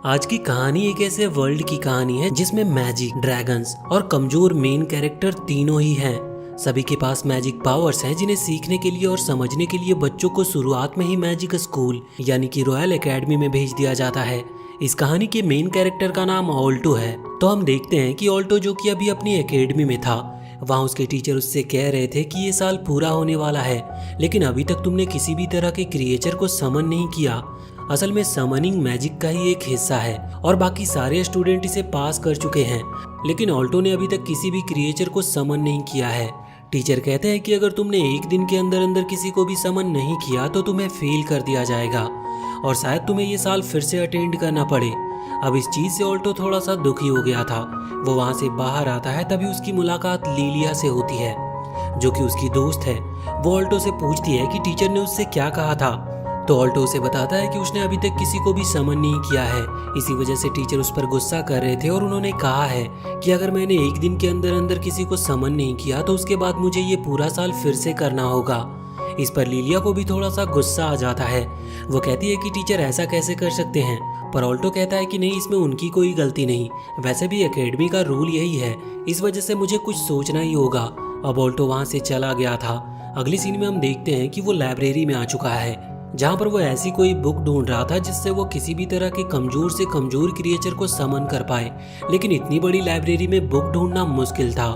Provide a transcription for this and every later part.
आज की कहानी एक ऐसे वर्ल्ड की कहानी है जिसमें मैजिक, ड्रैगन्स और कमजोर मेन कैरेक्टर तीनों ही हैं। सभी के पास मैजिक पावर्स हैं जिन्हें सीखने के लिए और समझने के लिए बच्चों को शुरुआत में ही मैजिक स्कूल यानी कि रॉयल एकेडमी में भेज दिया जाता है। इस कहानी के मेन कैरेक्टर का नाम ऑल्टो है। तो हम देखते हैं कि ऑल्टो जो कि अभी अपनी एकेडमी में था, वहाँ उसके टीचर उससे कह रहे थे कि ये साल पूरा होने वाला है, लेकिन अभी तक तुमने किसी भी तरह के क्रिएचर को समन नहीं किया। असल में समनिंग मैजिक का ही एक हिस्सा है और बाकी सारे स्टूडेंट इसे पास कर चुके हैं, लेकिन ऑल्टो ने अभी तक किसी भी क्रिएचर को समन नहीं किया है। टीचर कहते हैं कि अगर तुमने एक दिन के अंदर अंदर किसी को भी समन नहीं किया तो तुम्हें फेल कर दिया जाएगा और शायद तुम्हें ये साल फिर से अटेंड करना पड़े। अब इस चीज से ऑल्टो थोड़ा सा दुखी हो गया था। वो वहाँ से बाहर आता है, तभी उसकी मुलाकात लिलिया से होती है जो कि उसकी दोस्त है। वो ऑल्टो से पूछती है कि टीचर ने उससे क्या कहा था, तो ऑल्टो उसे बताता है कि उसने अभी तक किसी को भी समन नहीं किया है, इसी वजह से टीचर उस पर गुस्सा कर रहे थे और उन्होंने कहा है कि अगर मैंने एक दिन के अंदर अंदर किसी को समन नहीं किया तो उसके बाद मुझे ये पूरा साल फिर से करना होगा। इस पर लिलिया को भी थोड़ा सा गुस्सा आ जाता है। वो कहती है कि टीचर ऐसा कैसे कर सकते हैं, पर ऑल्टो कहता है कि नहीं, इसमें उनकी कोई गलती नहीं, वैसे भी एकेडमी का रूल यही है, इस वजह से मुझे कुछ सोचना ही होगा। अब ऑल्टो वहाँ से चला गया था। अगली सीन में हम देखते हैं कि वो लाइब्रेरी में आ चुका है, जहाँ पर वो ऐसी कोई बुक ढूंढ रहा था जिससे वो किसी भी तरह के कमजोर से कमजोर क्रिएचर को समन कर पाए, लेकिन इतनी बड़ी लाइब्रेरी में बुक ढूंढना मुश्किल था।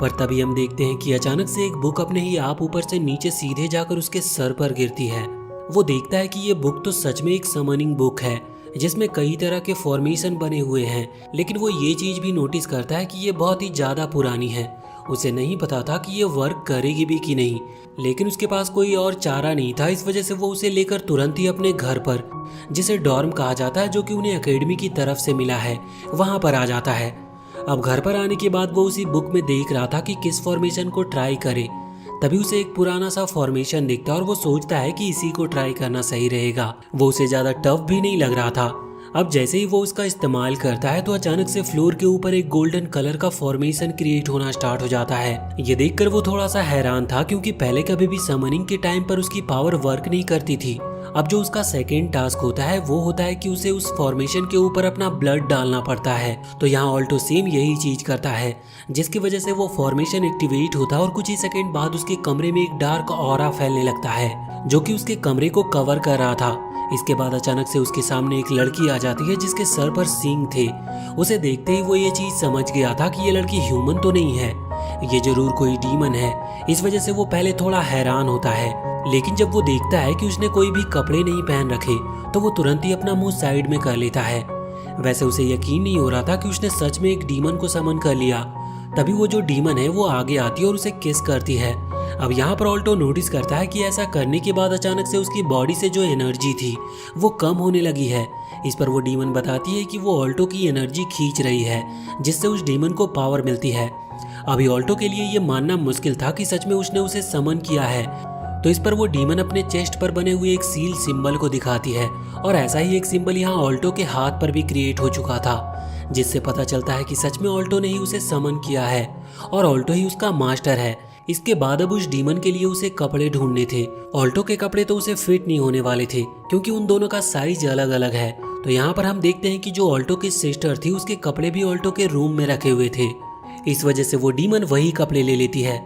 पर तभी हम देखते हैं कि अचानक से एक बुक अपने ही आप ऊपर से नीचे सीधे जाकर उसके सर पर गिरती है। वो देखता है कि ये बुक तो सच में एक समनिंग बुक है जिसमें कई तरह के फॉर्मेशन बने हुए हैं, लेकिन वो ये चीज भी नोटिस करता है कि ये बहुत ही ज्यादा पुरानी है। उसे नहीं पता था कि ये वर्क करेगी भी कि नहीं, लेकिन उसके पास कोई और चारा नहीं था। इस वजह से वो उसे लेकर तुरंत ही अपने घर पर, जिसे डॉर्म कहा जाता है, जो कि उन्हें एकेडमी की तरफ से मिला है, वहां पर आ जाता है। अब घर पर आने के बाद वो उसी बुक में देख रहा था कि किस फॉर्मेशन को ट्राई करे। तभी उसे एक पुराना सा फॉर्मेशन दिखता है और वो सोचता है कि इसी को ट्राई करना सही रहेगा। वो उसे ज्यादा टफ भी नहीं लग रहा था। अब जैसे ही वो उसका इस्तेमाल करता है तो अचानक से फ्लोर के ऊपर एक गोल्डन कलर का फॉर्मेशन क्रिएट होना स्टार्ट हो जाता है। ये देखकर वो थोड़ा सा हैरान था, क्योंकि पहले कभी भी समनिंग के टाइम पर उसकी पावर वर्क नहीं करती थी। अब जो उसका सेकेंड टास्क होता है वो होता है कि उसे उस फॉर्मेशन के ऊपर अपना ब्लड डालना पड़ता है। तो यहाँ ऑल्टो सेम यही चीज करता है, जिसकी वजह से वो फॉर्मेशन एक्टिवेट होता है और कुछ ही सेकेंड बाद उसके कमरे में एक डार्क ऑरा फैलने लगता है जो कि उसके कमरे को कवर कर रहा था। इसके बाद अचानक से उसके सामने एक लड़की आ जाती है जिसके सर पर सींग थे। उसे देखते ही वो ये चीज समझ गया था कि ये लड़की ह्यूमन तो नहीं है, ये जरूर कोई डीमन है। इस वजह से वो पहले थोड़ा हैरान होता है, लेकिन जब वो देखता है कि उसने कोई भी कपड़े नहीं पहन रखे तो वो तुरंत ही अपना मुंह साइड में कर लेता है। वैसे उसे यकीन नहीं हो रहा था कि उसने सच में एक डीमन को समन कर लिया। तभी वो जो डीमन है वो आगे आती है और उसे किस करती है। अब यहाँ पर ऑल्टो नोटिस करता है कि ऐसा करने के बाद अचानक से उसकी बॉडी से जो एनर्जी थी वो कम होने लगी है। इस पर वो डीमन बताती है कि वो ऑल्टो की एनर्जी खींच रही है, जिससे उस डीमन को पावर मिलती है। अभी ऑल्टो के लिए ये मानना मुश्किल था कि सच में उसने उसे समन किया है। तो इस पर वो डीमन अपने चेस्ट पर बने हुए एक सील सिंबल को दिखाती है और ऐसा ही एक सिंबल यहाँ ऑल्टो के हाथ पर भी क्रिएट हो चुका था, जिससे पता चलता है कि सच में ऑल्टो ने ही उसे समन किया है और ऑल्टो ही उसका मास्टर है। इसके बाद अब उस डीमन के लिए उसे कपड़े ढूंढने थे। ऑल्टो के कपड़े तो उसे फिट नहीं होने वाले थे, क्योंकि उन दोनों का साइज अलग अलग है। तो यहाँ पर हम देखते हैं कि जो ऑल्टो की सिस्टर थी उसके कपड़े भी ऑल्टो के रूम में रखे हुए थे। इस वजह से वो डीमन वही कपड़े ले लेती है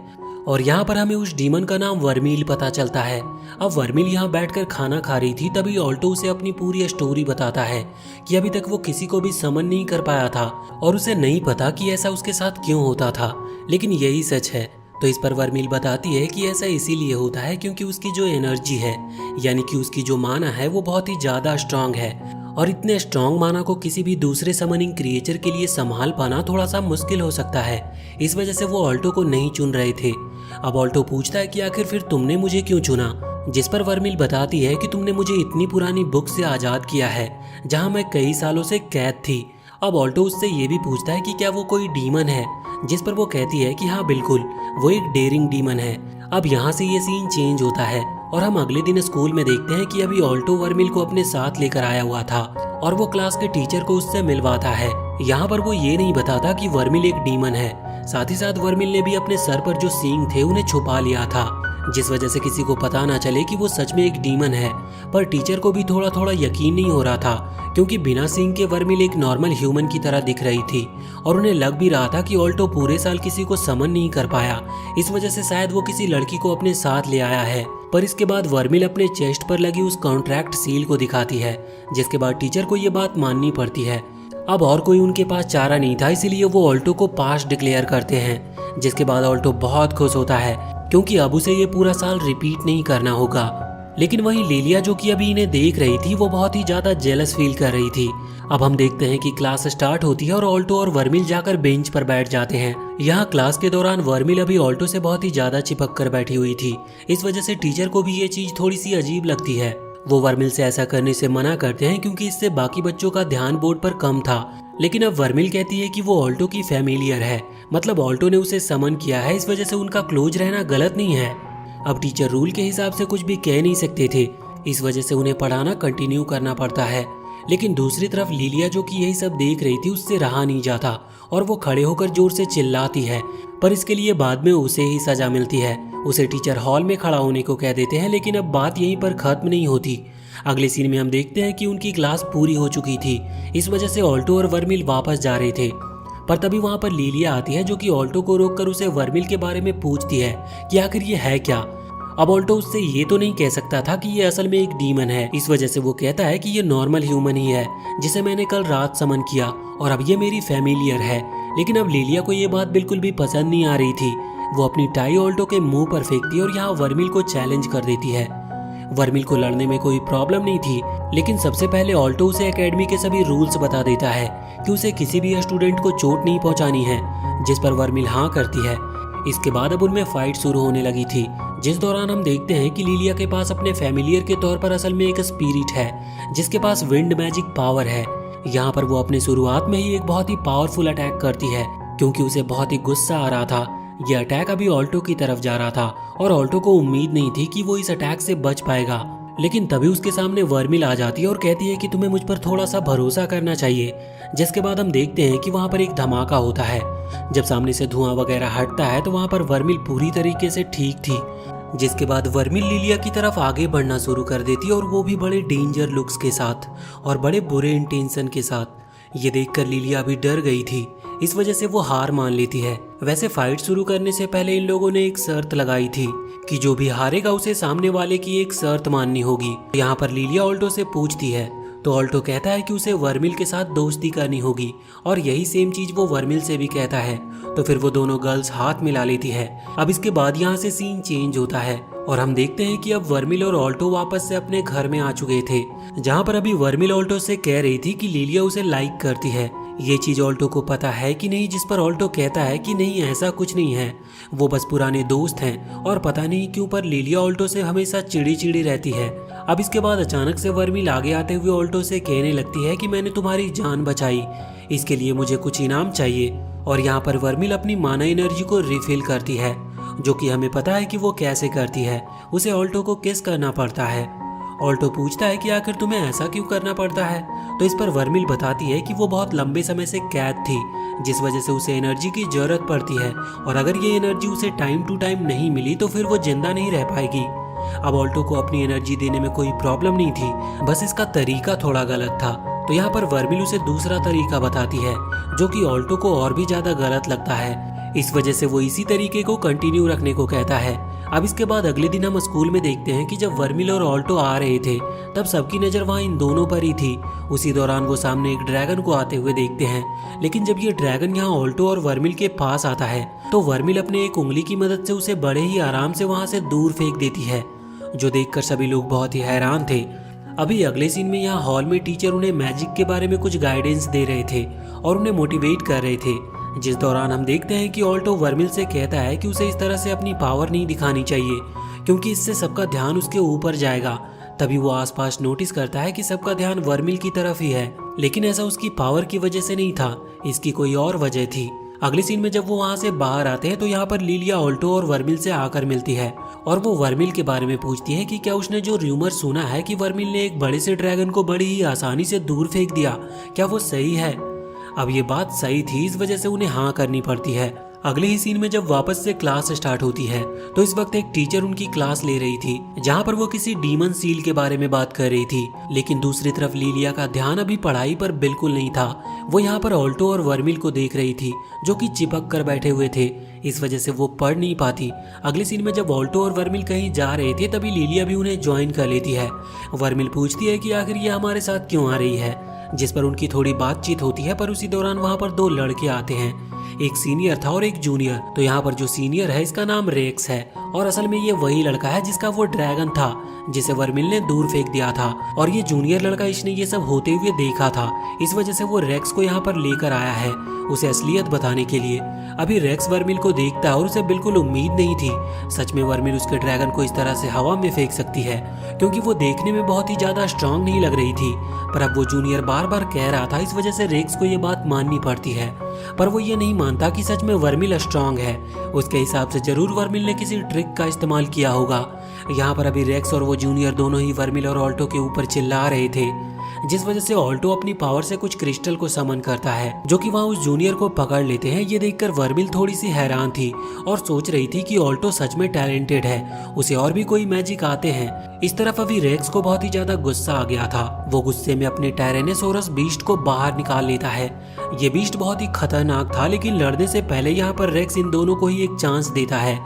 और यहाँ पर हमें उस डीमन का नाम वर्मील पता चलता है। अब वर्मील यहाँ बैठकर खाना खा रही थी, तभी ऑल्टो उसे अपनी पूरी स्टोरी बताता है कि अभी तक वो किसी को भी समन नहीं कर पाया था और उसे नहीं पता कि ऐसा उसके साथ क्यों होता था, लेकिन यही सच है। तो इस पर वर्मील बताती है कि ऐसा इसीलिए होता है क्योंकि उसकी जो एनर्जी है, यानी कि उसकी जो माना है, वो बहुत ही ज्यादा स्ट्रांग है और इतने स्ट्रांग माना को किसी भी दूसरे समनिंग क्रिएचर के लिए संभाल पाना थोड़ा सा मुश्किल हो सकता है। इस वजह से वो ऑल्टो को नहीं चुन रहे थे। अब ऑल्टो पूछता है कि आखिर फिर तुमने मुझे क्यों चुना, जिस पर वर्मील बताती है कि तुमने मुझे इतनी पुरानी बुक से आजाद किया है जहाँ मैं कई सालों से कैद थी। अब ऑल्टो उससे ये भी पूछता है कि क्या वो कोई डीमन है, जिस पर वो कहती है कि हाँ बिल्कुल, वो एक डेयरिंग डीमन है। अब यहाँ से ये सीन चेंज होता है और हम अगले दिन स्कूल में देखते हैं कि अभी ऑल्टो वर्मिल को अपने साथ लेकर आया हुआ था और वो क्लास के टीचर को उससे मिलवाता है। यहाँ पर वो ये नहीं बताता कि वर्मिल एक डीमन है। साथ ही साथ वर्मिल ने भी अपने सर पर जो सींग थे उन्हें छुपा लिया था, जिस वजह से किसी को पता ना चले कि वो सच में एक डीमन है। पर टीचर को भी थोड़ा थोड़ा यकीन नहीं हो रहा था, क्योंकि बिना सींग के वर्मिल एक नॉर्मल ह्यूमन की तरह दिख रही थी और उन्हें लग भी रहा था कि ऑल्टो पूरे साल किसी को समन नहीं कर पाया, इस वजह से शायद वो किसी लड़की को अपने साथ ले आया है। पर इसके बाद वर्मिल अपने चेस्ट पर लगी उस कॉन्ट्रैक्ट सील को दिखाती है, जिसके बाद टीचर को ये बात माननी पड़ती है। अब और कोई उनके पास चारा नहीं था, इसीलिए वो ऑल्टो को पास डिक्लेयर करते हैं, जिसके बाद ऑल्टो बहुत खुश होता है क्योंकि अब उसे ये पूरा साल रिपीट नहीं करना होगा। लेकिन वहीं लिलिया, जो कि अभी इन्हें देख रही थी, वो बहुत ही ज्यादा जेलस फील कर रही थी। अब हम देखते हैं कि क्लास स्टार्ट होती है और ऑल्टो और वर्मिल जाकर बेंच पर बैठ जाते हैं। यहाँ क्लास के दौरान वर्मिल अभी ऑल्टो से बहुत ही ज्यादा चिपक कर बैठी हुई थी, इस वजह से टीचर को भी ये चीज थोड़ी सी अजीब लगती है। वो वर्मिल से ऐसा करने से मना करते हैं क्योंकि इससे बाकी बच्चों का ध्यान बोर्ड पर कम था। लेकिन अब वर्मिल कहती है कि वो ऑल्टो की फैमिलियर है, मतलब ऑल्टो ने उसे समन किया है, इस वजह से उनका क्लोज रहना गलत नहीं है। अब टीचर रूल के हिसाब से कुछ भी कह नहीं सकते थे, इस वजह से उन्हें पढ़ाना कंटिन्यू करना पड़ता है। लेकिन दूसरी तरफ लिलिया, जो कि यही सब देख रही थी, उससे रहा नहीं जाता और वो खड़े होकर जोर से चिल्लाती है, पर इसके लिए बाद में उसे ही सजा मिलती है। उसे टीचर हॉल में खड़ा होने को कह देते हैं, लेकिन अब बात यहीं पर खत्म नहीं होती। अगले सीन में हम देखते हैं कि उनकी क्लास पूरी हो चुकी थी, इस वजह से ऑल्टो और वर्मिल वापस जा रहे थे। पर तभी वहां पर लिलिया आती है, जो कि ऑल्टो को रोककर उसे वर्मिल के बारे में पूछती है कि आखिर ये है क्या। अब ऑल्टो उससे ये तो नहीं कह सकता था कि ये असल में एक डीमन है, इस वजह से वो कहता है कि ये नॉर्मल ह्यूमन ही है जिसे मैंने कल रात समन किया और अब ये मेरी फैमिलियर है। लेकिन अब लिलिया को ये बात बिल्कुल भी पसंद नहीं आ रही थी। वो अपनी टाई ऑल्टो के मुंह पर फेंकती है और यहाँ वर्मिल को चैलेंज कर देती है। वर्मिल को लड़ने में कोई प्रॉब्लम नहीं थी, लेकिन सबसे पहले ऑल्टो उसे एकेडमी के सभी रूल्स बता देता है कि उसे किसी भी स्टूडेंट को चोट नहीं पहुंचानी है, जिस पर वर्मिल हाँ करती है। इसके बाद अब उनमें फाइट शुरू होने लगी थी, जिस दौरान हम देखते हैं कि लिलिया के पास अपने फैमिलियर के तौर पर असल में एक स्पिरिट है, जिसके पास विंड मैजिक पावर है। यहाँ पर वो अपने शुरुआत में ही एक बहुत ही पावरफुल अटैक करती है, क्योंकि उसे बहुत ही गुस्सा आ रहा था। ये अटैक अभी ऑल्टो की तरफ जा रहा था और ऑल्टो को उम्मीद नहीं थी कि वो इस अटैक से बच पाएगा। लेकिन तभी उसके सामने वर्मिल आ जाती है और कहती है कि तुम्हें मुझ पर थोड़ा सा भरोसा करना चाहिए। जिसके बाद हम देखते हैं कि वहाँ पर एक धमाका होता है। जब सामने से धुआं वगैरह हटता है तो वहाँ पर वर्मिल पूरी तरीके से ठीक थी। जिसके बाद वर्मिल लिलिया की तरफ आगे बढ़ना शुरू कर देती है, और वो भी बड़े डेंजर लुक्स के साथ और बड़े बुरे इंटेंशन के साथ। ये देखकर लिलिया भी डर गई थी, इस वजह से वो हार मान लेती है। वैसे फाइट शुरू करने से पहले इन लोगों ने एक शर्त लगाई थी कि जो भी हारेगा उसे सामने वाले की एक शर्त माननी होगी। यहाँ पर लिलिया ऑल्टो से पूछती है तो ऑल्टो कहता है कि उसे वर्मिल के साथ दोस्ती करनी होगी, और यही सेम चीज वो वर्मिल से भी कहता है। तो फिर वो दोनों गर्ल्स हाथ मिला लेती है। अब इसके बाद यहाँ से सीन चेंज होता है और हम देखते हैं कि अब वर्मिल और ऑल्टो वापस से अपने घर में आ चुके थे, जहाँ पर अभी वर्मिल ऑल्टो से कह रही थी कि लिलिया उसे लाइक करती है। ये चीज ऑल्टो को पता है कि नहीं, जिस पर ऑल्टो कहता है कि नहीं, ऐसा कुछ नहीं है, वो बस पुराने दोस्त हैं। और पता नहीं क्यों पर लिलिया ऑल्टो से हमेशा चिड़ी चिड़ी रहती है। अब इसके बाद अचानक से वर्मिल आगे आते हुए ऑल्टो से कहने लगती है कि मैंने तुम्हारी जान बचाई, इसके लिए मुझे कुछ इनाम चाहिए। और यहाँ पर वर्मिल अपनी माना एनर्जी को रिफिल करती है, जो कि हमें पता है कि वो कैसे करती है। उसे ऑल्टो को किस करना पड़ता है। ऑल्टो पूछता है कि आखिर तुम्हें ऐसा क्यों करना पड़ता है, तो इस पर वर्मिल बताती है कि वो बहुत लंबे समय से कैद थी, जिस वजह से उसे एनर्जी की जरूरत पड़ती है, और अगर ये एनर्जी उसे टाइम टू टाइम नहीं मिली तो फिर वो जिंदा नहीं रह पाएगी। अब ऑल्टो को अपनी एनर्जी देने में कोई प्रॉब्लम नहीं थी, बस इसका तरीका थोड़ा गलत था। तो यहाँ पर वर्मिल उसे दूसरा तरीका बताती है, जो कि ऑल्टो को और भी ज्यादा गलत लगता है। इस वजह से वो इसी तरीके को कंटिन्यू रखने को कहता है। अब इसके बाद अगले दिन हम स्कूल में देखते हैं कि जब वर्मिल और ऑल्टो आ रहे थे तब सबकी नजर वहाँ इन दोनों पर ही थी। उसी दौरान वो सामने एक ड्रैगन को आते हुए देखते हैं, लेकिन जब ये ड्रैगन यहाँ ऑल्टो और वर्मिल के पास आता है तो वर्मिल अपने एक उंगली की मदद से उसे बड़े ही आराम से वहाँ से दूर फेंक देती है, जो देखकर सभी लोग बहुत ही हैरान थे। अभी अगले सीन में यहाँ हॉल में टीचर उन्हें मैजिक के बारे में कुछ गाइडेंस दे रहे थे और उन्हें मोटिवेट कर रहे थे, जिस दौरान हम देखते हैं कि ऑल्टो वर्मिल से कहता है कि उसे इस तरह से अपनी पावर नहीं दिखानी चाहिए, क्योंकि इससे सबका ध्यान उसके ऊपर जाएगा। तभी वो आसपास नोटिस करता है कि सबका ध्यान वर्मिल की तरफ ही है, लेकिन ऐसा उसकी पावर की वजह से नहीं था, इसकी कोई और वजह थी। अगले सीन में जब वो वहाँ से बाहर आते हैं तो यहाँ पर लिलिया ऑल्टो और वर्मिल से आकर मिलती है और वो वर्मिल के बारे में पूछती है कि क्या उसने जो र्यूमर सुना है कि वर्मिल ने एक बड़े से ड्रैगन को बड़ी ही आसानी से दूर फेंक दिया, क्या वो सही है। अब ये बात सही थी, इस वजह से उन्हें हाँ करनी पड़ती है। अगले ही सीन में जब वापस से क्लास स्टार्ट होती है तो इस वक्त एक टीचर उनकी क्लास ले रही थी, जहाँ पर वो किसी डीमन सील के बारे में बात कर रही थी। लेकिन दूसरी तरफ लिलिया का ध्यान अभी पढ़ाई पर बिल्कुल नहीं था। वो यहाँ पर ऑल्टो और वर्मिल को देख रही थी जो कि चिपक कर बैठे हुए थे, इस वजह से वो पढ़ नहीं पाती। अगले सीन में जब ऑल्टो और वर्मिल कहीं जा रहे थे तभी लिलिया भी उन्हें ज्वाइन कर लेती है। वर्मिल पूछती है कि आखिर ये हमारे साथ क्यों आ रही है, जिस पर उनकी थोड़ी बातचीत होती है। पर उसी दौरान वहाँ पर दो लड़के आते हैं, एक सीनियर था और एक जूनियर। तो यहाँ पर जो सीनियर है इसका नाम रेक्स है और असल में ये वही लड़का है जिसका वो ड्रैगन था जिसे वर्मिल ने दूर फेंक दिया था। और ये जूनियर लड़का इसने ये सब होते हुए देखा था, इस वजह से वो रेक्स को यहाँ पर लेकर आया है उसे असलियत बताने के लिए। अभी रेक्स वर्मिल को देखता है और उसे बिल्कुल उम्मीद नहीं थी सच में वर्मिल उसके ड्रैगन को इस तरह से हवा में फेंक सकती है, क्योंकि वो देखने में बहुत ही ज्यादा स्ट्रांग नहीं लग रही थी। पर अब वो जूनियर बार बार कह रहा था, इस वजह से रेक्स को ये बात माननी पड़ती है। पर वो ये नहीं मानता कि सच में वर्मिल स्ट्रांग है। उसके हिसाब से जरूर वर्मिल ने किसी ट्रिक का इस्तेमाल किया होगा। यहाँ पर अभी रेक्स और वो जूनियर दोनों ही वर्मिल और ऑल्टो के ऊपर चिल्ला रहे थे, जिस वजह से ऑल्टो अपनी पावर से कुछ क्रिस्टल को समन करता है जो कि वहाँ उस जूनियर को पकड़ लेते हैं। ये देखकर वर्मिल थोड़ी सी हैरान थी और सोच रही थी कि ऑल्टो सच में टैलेंटेड है, उसे और भी कोई मैजिक आते हैं। इस तरफ अभी रेक्स को बहुत ही ज्यादा गुस्सा आ गया था। वो गुस्से में अपने टायरेनोसोरस बीस्ट को बाहर निकाल लेता है। ये बीस्ट बहुत ही खतरनाक था, लेकिन लड़ने से पहले यहाँ पर रेक्स इन दोनों को ही एक चांस देता है।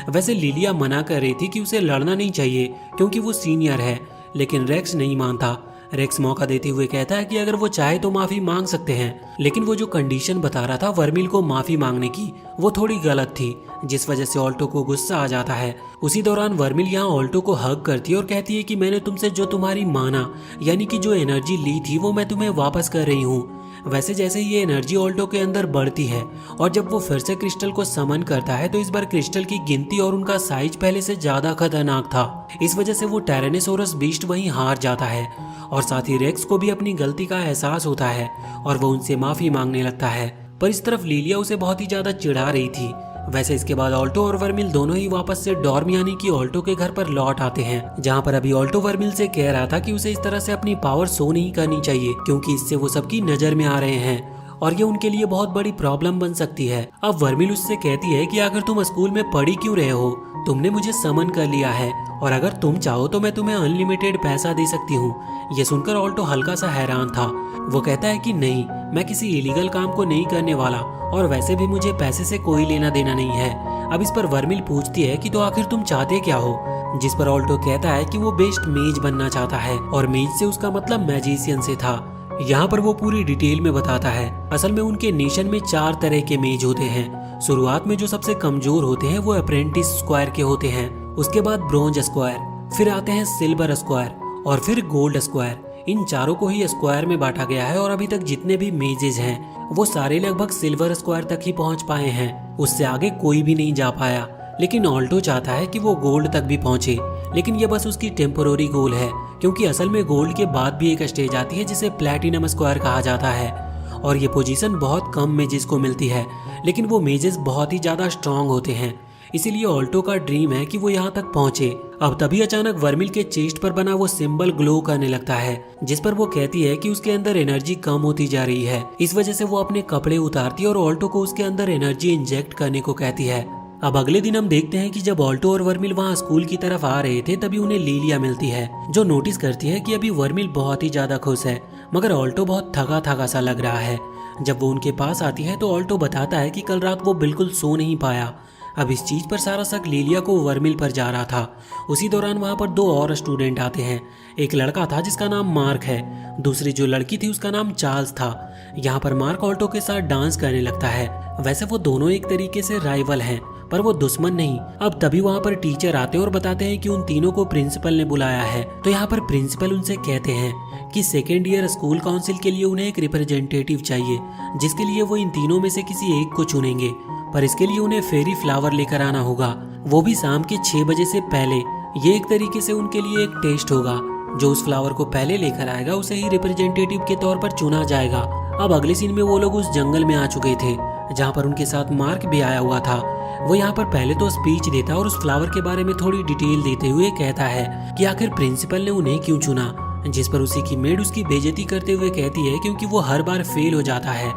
वैसे लिलिया मना कर रही थी कि उसे लड़ना नहीं चाहिए क्योंकि वो सीनियर है, लेकिन रेक्स नहीं मानता। रेक्स मौका देते हुए कहता है कि अगर वो चाहे तो माफी मांग सकते हैं, लेकिन वो जो कंडीशन बता रहा था वर्मिल को माफी मांगने की, वो थोड़ी गलत थी, जिस वजह से ऑल्टो को गुस्सा आ जाता है। उसी दौरान वर्मिल यहाँ ऑल्टो को हग करती है और कहती है कि मैंने तुमसे जो तुम्हारी माना यानी कि जो एनर्जी ली थी वो मैं तुम्हें वापस कर रही हूँ। वैसे जैसे ये एनर्जी ऑल्टो के अंदर बढ़ती है और जब वो फिर से क्रिस्टल को समन करता है तो इस बार क्रिस्टल की गिनती और उनका साइज पहले से ज्यादा खतरनाक था। इस वजह से वो टायरेनोसोरस बीस्ट वहीं हार जाता है और साथ ही रेक्स को भी अपनी गलती का एहसास होता है और वो उनसे माफी मांगने लगता है। पर इस तरफ लिलिया उसे बहुत ही ज्यादा चिढ़ा रही थी। वैसे इसके बाद ऑल्टो और वर्मिल दोनों ही वापस से डॉर्म यानी कि ऑल्टो के घर पर लौट आते हैं, जहाँ पर अभी ऑल्टो वर्मिल से कह रहा था कि उसे इस तरह से अपनी पावर शो नहीं करनी चाहिए क्योंकि इससे वो सबकी नजर में आ रहे हैं और ये उनके लिए बहुत बड़ी प्रॉब्लम बन सकती है। अब वर्मिल उससे कहती है कि अगर तुम स्कूल में पढ़ी क्यों रहे हो, तुमने मुझे समन कर लिया है और अगर तुम चाहो तो मैं तुम्हें अनलिमिटेड पैसा दे सकती हूँ। ये सुनकर ऑल्टो हल्का सा हैरान था। वो कहता है कि नहीं, मैं किसी इलीगल काम को नहीं करने वाला और वैसे भी मुझे पैसे से कोई लेना देना नहीं है। अब इस पर वर्मिल पूछती है कि तो आखिर तुम चाहते क्या हो, जिस पर ऑल्टो कहता है कि वो बेस्ट मेज बनना चाहता है और मेज से उसका मतलब मैजिशियन से था। यहाँ पर वो पूरी डिटेल में बताता है। असल में उनके नेशन में 4 तरह के मेज होते हैं। शुरुआत में जो सबसे कमजोर होते हैं वो अप्रेंटिस स्क्वायर के होते हैं, उसके बाद ब्रोंज स्क्वायर, फिर आते हैं सिल्वर स्क्वायर और फिर गोल्ड स्क्वायर। इन चारों को ही स्क्वायर में बांटा गया है और अभी तक जितने भी मेजेज हैं वो सारे लगभग सिल्वर स्क्वायर तक ही पहुंच पाए हैं, उससे आगे कोई भी नहीं जा पाया। लेकिन ऑल्टो चाहता है कि वो गोल्ड तक भी पहुंचे, लेकिन ये बस उसकी टेम्पोररी गोल है क्योंकि असल में गोल्ड के बाद भी एक स्टेज आती है जिसे प्लैटिनम स्क्वायर कहा जाता है और ये पोजीशन बहुत कम मेजेस को मिलती है, लेकिन वो मेजेस बहुत ही ज्यादा स्ट्रांग होते हैं। इसीलिए ऑल्टो का ड्रीम है कि वो यहाँ तक पहुंचे। अब तभी अचानक वर्मिल के चेस्ट पर बना वो सिंबल ग्लो करने लगता है, जिस पर वो कहती है कि उसके अंदर एनर्जी कम होती जा रही है। इस वजह से वो अपने कपड़े उतारती है और ऑल्टो को उसके अंदर एनर्जी इंजेक्ट करने को कहती है। अब अगले दिन हम देखते हैं कि जब ऑल्टो और वर्मिल वहाँ स्कूल की तरफ आ रहे थे तभी उन्हें लिलिया मिलती है, जो नोटिस करती है कि अभी वर्मिल बहुत ही ज्यादा खुश है मगर ऑल्टो बहुत थका थका सा लग रहा है। जब वो उनके पास आती है तो ऑल्टो बताता है कि कल रात वो बिल्कुल सो नहीं पाया। अब इस चीज पर सारा शक लिलिया को वर्मिल पर जा रहा था। उसी दौरान वहाँ पर 2 और स्टूडेंट आते हैं। एक लड़का था जिसका नाम मार्क है, दूसरी जो लड़की थी उसका नाम चार्ल्स था। यहाँ पर मार्क ऑल्टो के साथ डांस करने लगता है। वैसे वो दोनों एक तरीके से राइवल हैं पर वो दुश्मन नहीं। अब तभी वहाँ पर टीचर आते हैं और बताते हैं कि उन तीनों को प्रिंसिपल ने बुलाया है। तो यहाँ पर प्रिंसिपल उनसे कहते हैं कि सेकेंड ईयर स्कूल काउंसिल के लिए उन्हें एक रिप्रेजेंटेटिव चाहिए, जिसके लिए वो इन तीनों में से किसी एक को चुनेंगे। पर इसके लिए उन्हें फेरी फ्लावर लेकर आना होगा, वो भी शाम के 6 बजे से पहले। ये एक तरीके से उनके लिए एक टेस्ट होगा। जो उस फ्लावर को पहले लेकर आएगा उसे ही रिप्रेजेंटेटिव के तौर पर चुना जाएगा। अब अगले सीन में वो लोग उस जंगल में आ चुके थे जहाँ पर उनके साथ मार्क भी आया हुआ था। वो यहाँ पर पहले तो स्पीच देता और उस फ्लावर के बारे में थोड़ी डिटेल देते हुए कहता है कि आखिर प्रिंसिपल ने उन्हें क्यों चुना, जिस पर उसी की मेड उसकी बेइज्जती करते हुए कहती है क्योंकि वो हर बार फेल हो जाता है।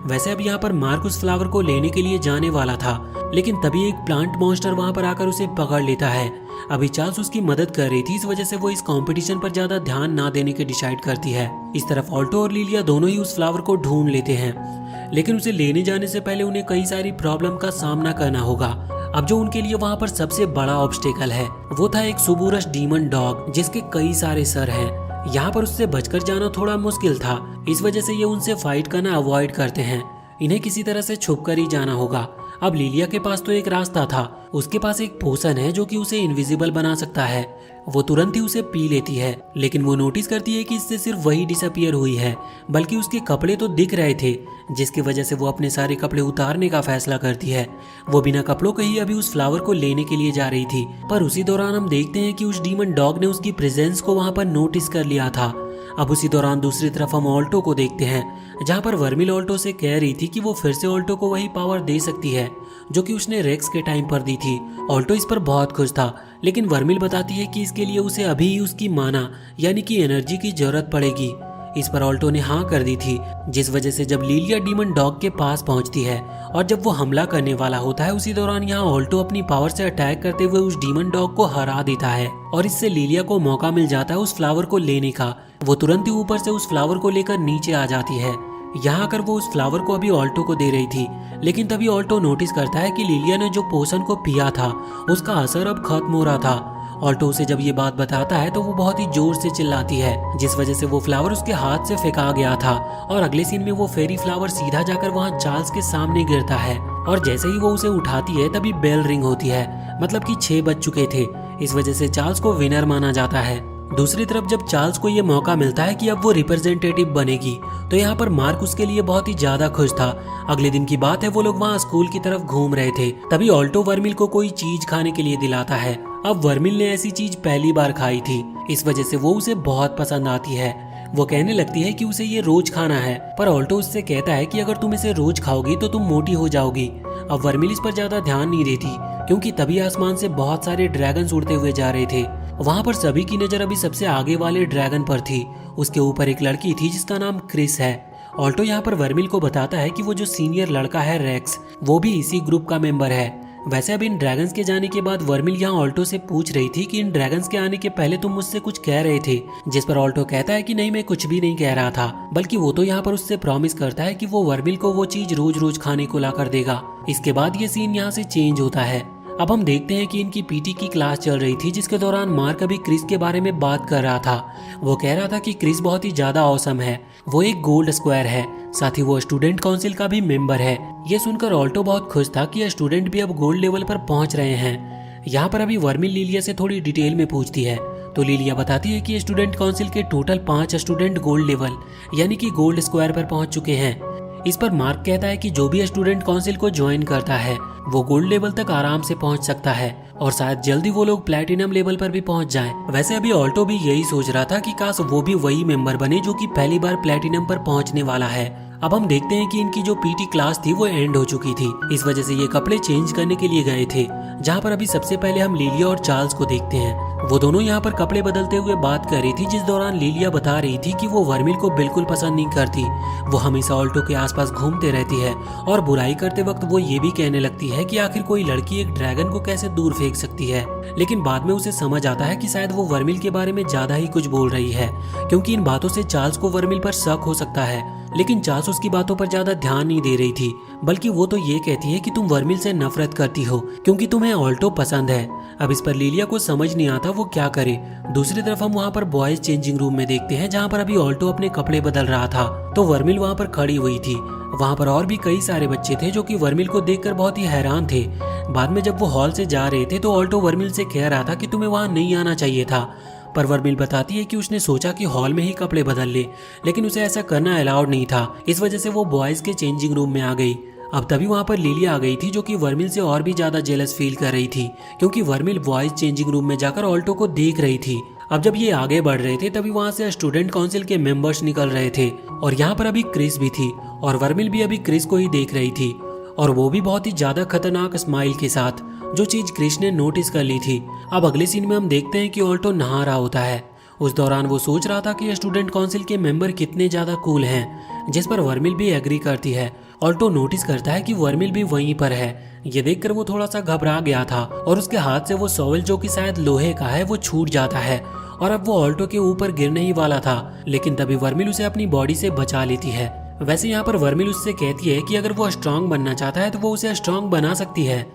वैसे अब यहाँ पर मार्क उस फ्लावर को लेने के लिए जाने वाला था, लेकिन तभी एक प्लांट मॉन्स्टर वहाँ पर आकर उसे पकड़ लेता है। अभी चार्ल्स उसकी मदद कर रही थी, इस वजह से वो इस कंपटीशन पर ज्यादा ध्यान ना देने की डिसाइड करती है। इस तरफ ऑल्टो और लिलिया दोनों ही उस फ्लावर को ढूंढ लेते हैं, लेकिन उसे लेने जाने से पहले उन्हें कई सारी प्रॉब्लम का सामना करना होगा। अब जो उनके लिए वहाँ पर सबसे बड़ा ऑब्स्टेकल है वो था एक सुबुरश डीमन डॉग, जिसके कई सारे सर हैं। यहाँ पर उससे बचकर जाना थोड़ा मुश्किल था, इस वजह से ये उनसे फाइट करना अवॉइड करते हैं। इन्हें किसी तरह से छुपकर ही जाना होगा। अब लिलिया के पास तो एक रास्ता था, उसके पास एक पोशन है जो कि उसे इनविजिबल बना सकता है। वो तुरंत ही उसे पी लेती है, लेकिन वो नोटिस करती है कि इससे सिर्फ वही डिसअपियर हुई है, बल्कि उसके कपड़े तो दिख रहे थे, जिसकी वजह से वो अपने सारे कपड़े उतारने का फैसला करती है। वो बिना कपड़ों के ही अभी उस फ्लावर को लेने के लिए जा रही थी, पर उसी दौरान हम देखते हैं कि उस डीमन डॉग ने उसकी प्रेजेंस को वहाँ पर नोटिस कर लिया था। अब उसी दौरान दूसरी तरफ हम ऑल्टो को देखते हैं, जहाँ पर वर्मिल ऑल्टो से कह रही थी कि वो फिर से ऑल्टो को वही पावर दे सकती है जो कि उसने रेक्स के टाइम पर दी थी। ऑल्टो इस पर बहुत खुश था, लेकिन वर्मिल बताती है कि इसके लिए उसे अभी ही उसकी माना यानी कि एनर्जी की जरूरत पड़ेगी। इस पर ऑल्टो ने हाँ कर दी थी, जिस वजह से जब लिलिया डीमन डॉग के पास पहुंचती है और जब वो हमला करने वाला होता है, उसी दौरान यहाँ ऑल्टो अपनी पावर से अटैक करते हुए उस डीमन डॉग को हरा देता है और इससे लिलिया को मौका मिल जाता है उस फ्लावर को लेने का। वो तुरंत ही ऊपर से उस फ्लावर को लेकर नीचे आ जाती है। यहाँ आकर वो उस फ्लावर को अभी ऑल्टो को दे रही थी, लेकिन तभी ऑल्टो नोटिस करता है कि लिलिया ने जो पोशन को पिया था उसका असर अब खत्म हो रहा था। ऑल्टो उसे जब ये बात बताता है तो वो बहुत ही जोर से चिल्लाती है, जिस वजह से वो फ्लावर उसके हाथ से फेंका गया था और अगले सीन में वो फेरी फ्लावर सीधा जाकर वहाँ चार्ल्स के सामने गिरता है और जैसे ही वो उसे उठाती है तभी बेल रिंग होती है, मतलब कि 6 बज चुके थे। इस वजह से चार्ल्स को विनर माना जाता है। दूसरी तरफ जब चार्ल्स को ये मौका मिलता है कि अब वो रिप्रेजेंटेटिव बनेगी, तो यहाँ पर मार्क उसके लिए बहुत ही ज्यादा खुश था। अगले दिन की बात है, वो लोग वहाँ स्कूल की तरफ घूम रहे थे, तभी ऑल्टो वर्मिल को कोई चीज खाने के लिए दिलाता है। अब वर्मिल ने ऐसी चीज पहली बार खाई थी, इस वजह से वो उसे बहुत पसंद आती है। वो कहने लगती है कि उसे ये रोज खाना है, पर ऑल्टो उससे कहता है कि अगर तुम इसे रोज खाओगी तो तुम मोटी हो जाओगी। अब वर्मिल इस पर ज्यादा ध्यान नहीं देती, क्योंकि तभी आसमान से बहुत सारे ड्रैगन उड़ते हुए जा रहे थे। वहाँ पर सभी की नजर अभी सबसे आगे वाले ड्रैगन पर थी। उसके ऊपर एक लड़की थी जिसका नाम क्रिस है। ऑल्टो यहाँ पर वर्मिल को बताता है कि वो जो सीनियर लड़का है रेक्स, वो भी इसी ग्रुप का मेंबर है। वैसे अब इन ड्रैगन्स के जाने के बाद वर्मिल यहाँ ऑल्टो से पूछ रही थी कि इन ड्रैगन्स के आने के पहले तुम मुझसे कुछ कह रहे थे, जिस पर ऑल्टो कहता है कि नहीं, मैं कुछ भी नहीं कह रहा था, बल्कि वो तो यहाँ पर उससे प्रॉमिस करता है कि वो वर्मिल को वो चीज रोज रोज खाने को ला कर देगा। इसके बाद ये सीन यहाँ से चेंज होता है। अब हम देखते हैं कि इनकी पीटी की क्लास चल रही थी, जिसके दौरान मार्क अभी क्रिस के बारे में बात कर रहा था। वो कह रहा था कि क्रिस बहुत ही ज्यादा ऑसम है, वो एक गोल्ड स्क्वायर है, साथ ही वो स्टूडेंट काउंसिल का भी मेंबर है। ये सुनकर ऑल्टो बहुत खुश था कि स्टूडेंट भी अब गोल्ड लेवल पर पहुंच रहे हैं। यहाँ पर अभी वर्मिल लिलिया से थोड़ी डिटेल में पूछती है, तो लिलिया बताती है कि स्टूडेंट काउंसिल के टोटल 5 स्टूडेंट गोल्ड लेवल यानी कि गोल्ड स्क्वायर पर पहुंच चुके हैं। इस पर मार्क कहता है कि जो भी स्टूडेंट काउंसिल को ज्वाइन करता है वो गोल्ड लेवल तक आराम से पहुंच सकता है और शायद जल्दी वो लोग प्लैटिनम लेवल पर भी पहुंच जाएं। वैसे अभी ऑल्टो भी यही सोच रहा था कि काश वो भी वही मेंबर बने जो कि पहली बार प्लैटिनम पर पहुंचने वाला है। अब हम देखते हैं कि इनकी जो पीटी क्लास थी वो एंड हो चुकी थी, इस वजह से ये कपड़े चेंज करने के लिए गए थे, जहाँ पर अभी सबसे पहले हम लिलिया और चार्ल्स को देखते हैं। वो दोनों यहाँ पर कपड़े बदलते हुए बात कर रही थी, जिस दौरान लिलिया बता रही थी कि वो वर्मिल को बिल्कुल पसंद नहीं करती। वो हमेशा ऑल्टो के आसपास घूमते रहती है और बुराई करते वक्त वो ये भी कहने लगती है कि आखिर कोई लड़की एक ड्रैगन को कैसे दूर फेंक सकती है। लेकिन बाद में उसे समझ आता है कि शायद वो वर्मिल के बारे में ज्यादा ही कुछ बोल रही है, क्योंकि इन बातों से चार्ल्स को वर्मिल पर शक हो सकता है। लेकिन चार्ल्स उसकी बातों पर ज्यादा ध्यान नहीं दे रही थी, बल्कि वो तो ये कहती है कि तुम वर्मिल से नफरत करती हो क्योंकि तुम्हें ऑल्टो पसंद है। अब इस पर लिलिया को समझ नहीं आता वो क्या करे। दूसरी तरफ हम वहाँ पर बॉयज चेंजिंग रूम में देखते हैं, जहाँ पर अभी ऑल्टो अपने कपड़े बदल रहा था, तो वर्मिल वहाँ पर खड़ी हुई थी। वहाँ पर और भी कई सारे बच्चे थे जो कि वर्मिल को देखकर बहुत ही हैरान थे। बाद में जब वो हॉल से जा रहे थे तो ऑल्टो वर्मिल से कह रहा था कि तुम्हें वहाँ नहीं आना चाहिए था, पर वर्मिल बताती है कि उसने सोचा कि हॉल में ही कपड़े बदल ले, लेकिन उसे ऐसा करना अलाउड नहीं था, इस वजह से वो बॉयज के चेंजिंग रूम में आ गई। अब तभी वहाँ पर लिलिया आ गई थी, जो कि वर्मिल से और भी ज्यादा जेलस फील कर रही थी, क्योंकि वर्मिल बॉयज चेंजिंग रूम में जाकर ऑल्टो को देख रही थी। अब जब ये आगे बढ़ रहे थे तभी वहाँ से स्टूडेंट काउंसिल के मेंबर्स निकल रहे थे और यहाँ पर अभी क्रिस भी थी और वर्मिल भी अभी क्रिस को ही देख रही थी, और वो भी बहुत ही ज्यादा खतरनाक स्माइल के साथ, जो चीज क्रिस ने नोटिस कर ली थी। अब अगले सीन में हम देखते हैं कि ऑल्टो नहा रहा होता है। उस दौरान वो सोच रहा था कि स्टूडेंट काउंसिल के मेंबर कितने ज्यादा कूल हैं, जिस पर वर्मिल भी एग्री करती है ऑल्टो नोटिस करता है कि वर्मिल भी वहीं पर है। ये देखकर वो थोड़ा सा घबरा गया था और उसके हाथ से वो शॉवेल जो कि शायद लोहे का है वो छूट जाता है और अब वो ऑल्टो के ऊपर गिरने ही वाला था, लेकिन तभी वर्मिल उसे अपनी बॉडी से बचा लेती है। वैसे यहाँ पर वर्मिल उससे कहती है कि अगर वो स्ट्रांग बनना चाहता है तो वो उसे स्ट्रांग बना सकती है।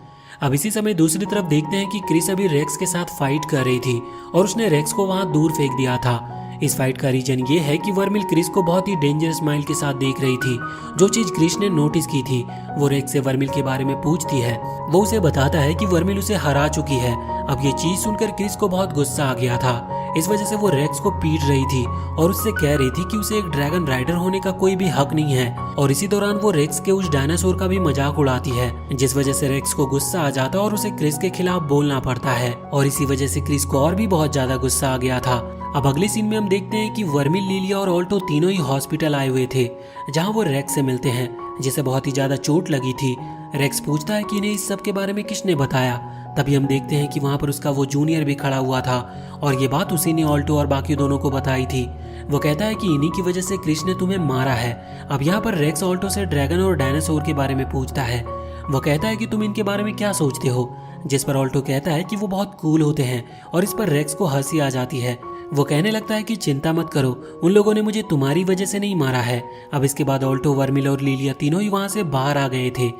अब इसी समय दूसरी तरफ देखते हैं कि क्रिस अभी रेक्स के साथ फाइट कर रही थी और उसने रेक्स को वहां दूर फेंक दिया था। इस फाइट का रीजन ये है कि वर्मिल क्रिस को बहुत ही डेंजरस स्माइल के साथ देख रही थी। जो चीज क्रिस ने नोटिस की थी वो रेक्स से वर्मिल के बारे में पूछती है। वो उसे बताता है कि वर्मिल उसे हरा चुकी है। अब ये चीज सुनकर क्रिस को बहुत गुस्सा आ गया था। इस वजह से वो रेक्स को पीट रही थी और उससे कह रही थी कि उसे एक ड्रैगन राइडर होने का कोई भी हक नहीं है। और इसी दौरान वो रेक्स के उस डायनासोर का भी मजाक उड़ाती है, जिस वजह से रेक्स को गुस्सा आ जाता और उसे क्रिस के खिलाफ बोलना पड़ता है और इसी वजह से क्रिस को और भी बहुत ज्यादा गुस्सा आ गया था। अब अगले सीन में हम देखते हैं कि वर्मिल, लिलिया और ऑल्टो तीनों ही हॉस्पिटल आए हुए थे, जहां वो रेक्स से मिलते हैं जिसे बहुत ही ज्यादा चोट लगी थी। रेक्स पूछता है कि इन्हें इस सब के बारे में किसने बताया। तभी हम देखते हैं कि वहां पर उसका वो जूनियर भी खड़ा हुआ था और ये बात उसी ने ऑल्टो और बाकी दोनों को बताई थी। वो कहता है कि इन्हीं की वजह से क्रिस ने तुम्हें मारा है। अब यहाँ पर रेक्स ऑल्टो से ड्रैगन और डायनासोर के बारे में पूछता है। वो कहता है कि तुम इनके बारे में क्या सोचते हो, जिस पर ऑल्टो कहता है कि वो बहुत कूल होते हैं और इस पर रेक्स को हंसी आ जाती है। वो कहने लगता है कि चिंता मत करो, उन लोगों ने मुझे तुम्हारी वजह से नहीं मारा है। अब इसके बाद ऑल्टो, वर्मिल और लिलिया तीनों ही वहां से बाहर आ गए थे,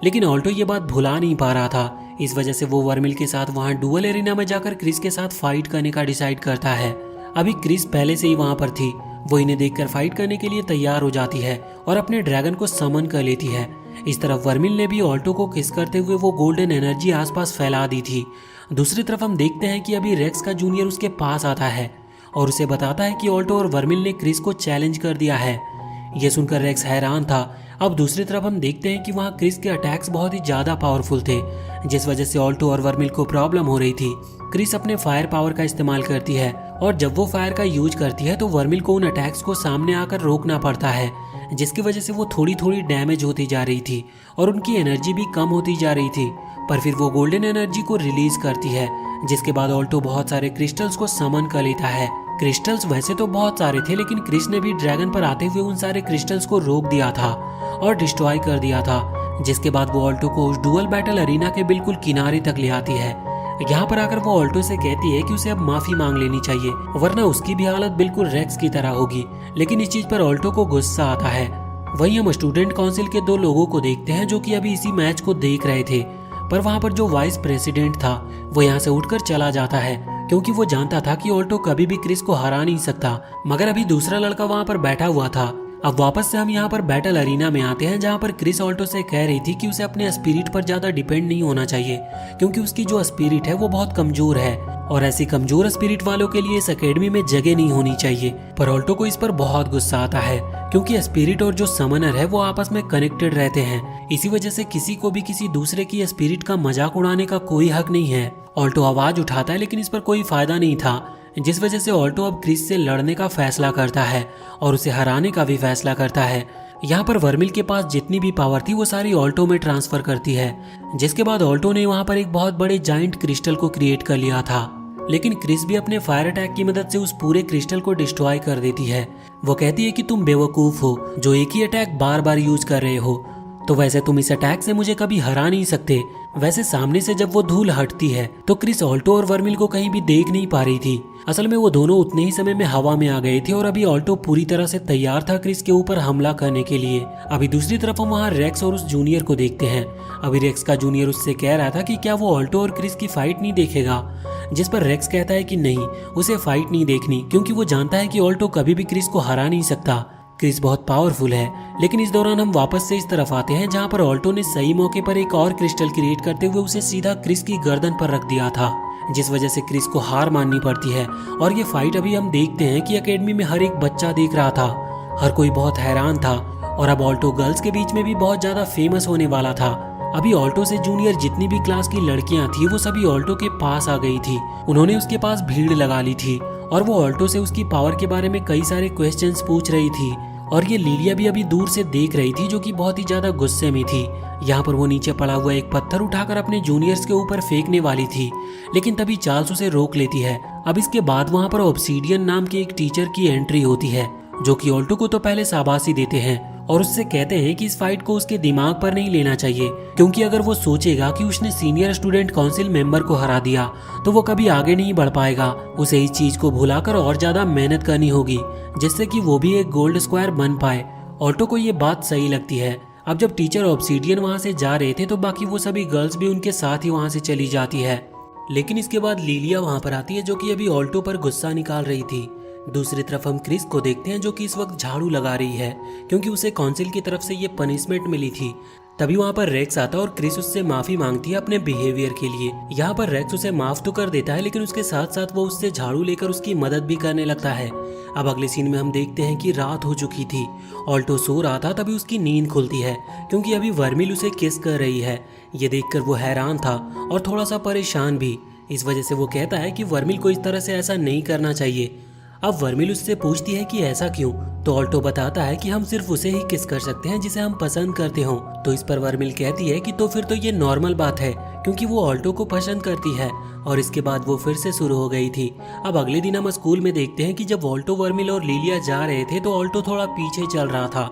लेकिन ऑल्टो ये बात भुला नहीं पा रहा था। इस वजह से वो वर्मिल के साथ वहां डुअल एरिना में जाकर क्रिस के साथ फाइट करने का डिसाइड करता है। अभी क्रिस पहले से ही वहां पर थी। वो इन्हें देखकर फाइट करने के लिए तैयार हो जाती है और अपने ड्रैगन को समन कर लेती है। इस तरफ वर्मिल ने भी ऑल्टो को किस करते हुए वो गोल्डन एनर्जी आसपास फैला दी थी। दूसरी तरफ हम देखते हैं कि अभी रेक्स का जूनियर उसके पास आता है और उसे बताता है कि ऑल्टो और वर्मिल ने क्रिस को चैलेंज कर दिया है। यह सुनकर रेक्स हैरान था। अब दूसरी तरफ हम देखते हैं कि वहां क्रिस के अटैक्स बहुत ही ज्यादा पावरफुल थे, जिस वजह से ऑल्टो और वर्मिल को प्रॉब्लम हो रही थी। क्रिस अपने फायर पावर का इस्तेमाल करती है और जब वो फायर का यूज करती है तो वर्मिल को उन अटैक्स को सामने आकर रोकना पड़ता है, जिसकी वजह से वो थोड़ी थोड़ी डैमेज होती जा रही थी और उनकी एनर्जी भी कम होती जा रही थी। पर फिर वो गोल्डन एनर्जी को रिलीज करती है, जिसके बाद ऑल्टो बहुत सारे क्रिस्टल्स को समन कर लेता है। क्रिस्टल्स वैसे तो बहुत सारे थे, लेकिन क्रिस ने भी ड्रैगन पर आते हुए उन सारे क्रिस्टल्स को रोक दिया था और डिस्ट्रॉय कर दिया था, जिसके बाद वो ऑल्टो को उस डुअल बैटल अरीना के बिल्कुल किनारे तक ले आती है। यहाँ पर आकर वो ऑल्टो से कहती है कि उसे अब माफी मांग लेनी चाहिए, वरना उसकी भी हालत बिल्कुल रेक्स की तरह होगी। लेकिन इस चीज पर ऑल्टो को गुस्सा आता है। वहीं हम स्टूडेंट काउंसिल के दो लोगों को देखते हैं जो कि अभी इसी मैच को देख रहे थे, पर वहां पर जो वाइस प्रेसिडेंट था वो यहाँ से उठकर चला जाता है, क्योंकि वो जानता था कि ऑल्टो कभी भी क्रिस को हरा नहीं सकता। मगर अभी दूसरा लड़का वहां पर बैठा हुआ था। अब वापस से हम यहाँ पर बैटल अरीना में आते हैं, जहाँ पर क्रिस ऑल्टो से कह रही थी कि उसे अपने स्पिरिट पर ज्यादा डिपेंड नहीं होना चाहिए, क्योंकि उसकी जो स्पिरिट है वो बहुत कमजोर है और ऐसी कमजोर स्पिरिट वालों के लिए इस एकेडमी में जगह नहीं होनी चाहिए। पर ऑल्टो को इस पर बहुत गुस्सा आता है, क्योंकि स्पिरिट और जो समनर है वो आपस में कनेक्टेड रहते हैं। इसी वजह से किसी को भी किसी दूसरे की स्पिरिट का मजाक उड़ाने का कोई हक नहीं है। ऑल्टो आवाज उठाता है, लेकिन इस पर कोई फायदा नहीं था, जिस वजह से ऑल्टो अब क्रिस से लड़ने का फैसला करता है और उसे हराने का भी फैसला करता है। यहाँ पर वर्मिल के पास जितनी भी पावर थी वो सारी ऑल्टो में ट्रांसफर करती है, जिसके बाद ऑल्टो ने वहाँ पर एक बहुत बड़े जाइंट क्रिस्टल को क्रिएट कर लिया था। लेकिन क्रिस भी अपने फायर अटैक की मदद से उस पूरे क्रिस्टल को डिस्ट्रॉय कर देती है। वो कहती है कि तुम बेवकूफ हो जो एक ही अटैक बार बार यूज कर रहे हो, तो वैसे तुम इस अटैक से मुझे कभी हरा नहीं सकते। वैसे सामने से जब वो धूल हटती है तो क्रिस ऑल्टो और वर्मिल को कहीं भी देख नहीं पा रही थी। असल में वो दोनों उतने ही समय में हवा में आ गए थे और अभी ऑल्टो पूरी तरह से तैयार था क्रिस के ऊपर हमला करने के लिए। अभी दूसरी तरफ हम वहाँ रेक्स और उस जूनियर को देखते हैं। अभी रेक्स का जूनियर उससे कह रहा था कि क्या वो ऑल्टो और क्रिस की फाइट नहीं देखेगा, जिस पर रेक्स कहता है कि नहीं, उसे फाइट नहीं देखनी, क्योंकि वो जानता है कि ऑल्टो कभी भी क्रिस को हरा नहीं सकता। क्रिस बहुत पावरफुल है। लेकिन इस दौरान हम वापस से इस तरफ आते हैं, जहाँ पर ऑल्टो ने सही मौके पर एक और क्रिस्टल क्रिएट करते हुए उसे सीधा क्रिस की गर्दन पर रख दिया था, जिस वजह से क्रिस को हार माननी पड़ती है। और ये फाइट अभी हम देखते हैं कि एकेडमी में हर एक बच्चा देख रहा था, हर कोई बहुत हैरान था और अब ऑल्टो गर्ल्स के बीच में भी बहुत ज्यादा फेमस होने वाला था। अभी ऑल्टो से जूनियर जितनी भी क्लास की लड़कियां थी वो सभी ऑल्टो के पास आ गई थी। उन्होंने उसके पास भीड़ लगा ली थी और वो ऑल्टो से उसकी पावर के बारे में कई सारे क्वेश्चंस पूछ रही थी। और ये लिलिया भी अभी दूर से देख रही थी, जो कि बहुत ही ज्यादा गुस्से में थी। यहाँ पर वो नीचे पड़ा हुआ एक पत्थर उठाकर अपने जूनियर्स के ऊपर फेंकने वाली थी, लेकिन तभी चार्ल्स उसे रोक लेती है। अब इसके बाद वहाँ पर ऑब्सीडियन नाम के एक टीचर की एंट्री होती है, जो कि ऑल्टो को तो पहले शाबाशी देते हैं और उससे कहते हैं कि इस फाइट को उसके दिमाग पर नहीं लेना चाहिए, क्योंकि अगर वो सोचेगा कि उसने सीनियर स्टूडेंट काउंसिल मेंबर को हरा दिया तो वो कभी आगे नहीं बढ़ पाएगा। उसे इस चीज को भुलाकर और ज्यादा मेहनत करनी होगी जिससे कि वो भी एक गोल्ड स्क्वायर बन पाए। ऑल्टो को ये बात सही लगती है। अब जब टीचर ऑब्सीडियन वहाँ से जा रहे थे तो बाकी वो सभी गर्ल्स भी उनके साथ ही वहाँ से चली जाती है। लेकिन इसके बाद लिलिया वहाँ पर आती है जो कि अभी ऑल्टो पर गुस्सा निकाल रही थी। दूसरी तरफ हम क्रिस को देखते हैं जो कि इस वक्त झाड़ू लगा रही है क्योंकि उसे काउंसिल की तरफ से ये पनिशमेंट मिली थी। तभी वहाँ पर रेक्स आता है और क्रिस उससे माफी मांगती है अपने बिहेवियर के लिए। यहाँ पर रेक्स उसे माफ तो कर देता है लेकिन उसके साथ साथ वो उससे झाड़ू लेकर उसकी मदद भी करने लगता है। अब अगले सीन में हम देखते हैं कि रात हो चुकी थी। ऑल्टो सो रहा था तभी उसकी नींद खुलती है क्योंकि अभी वर्मिल उसे किस कर रही है। ये देखकर वो हैरान था और थोड़ा सा परेशान भी। इस वजह से वो कहता है कि वर्मिल को इस तरह से ऐसा नहीं करना चाहिए। अब वर्मिल उससे पूछती है कि ऐसा क्यों, तो ऑल्टो बताता है कि हम सिर्फ उसे ही किस कर सकते हैं जिसे हम पसंद करते हो। तो इस पर वर्मिल कहती है कि तो फिर तो ये नॉर्मल बात है क्योंकि वो ऑल्टो को पसंद करती है। और इसके बाद वो फिर से शुरू हो गई थी। अब अगले दिन हम स्कूल में देखते हैं कि जब ऑल्टो, वर्मिल और लिलिया जा रहे थे तो ऑल्टो थोड़ा पीछे चल रहा था।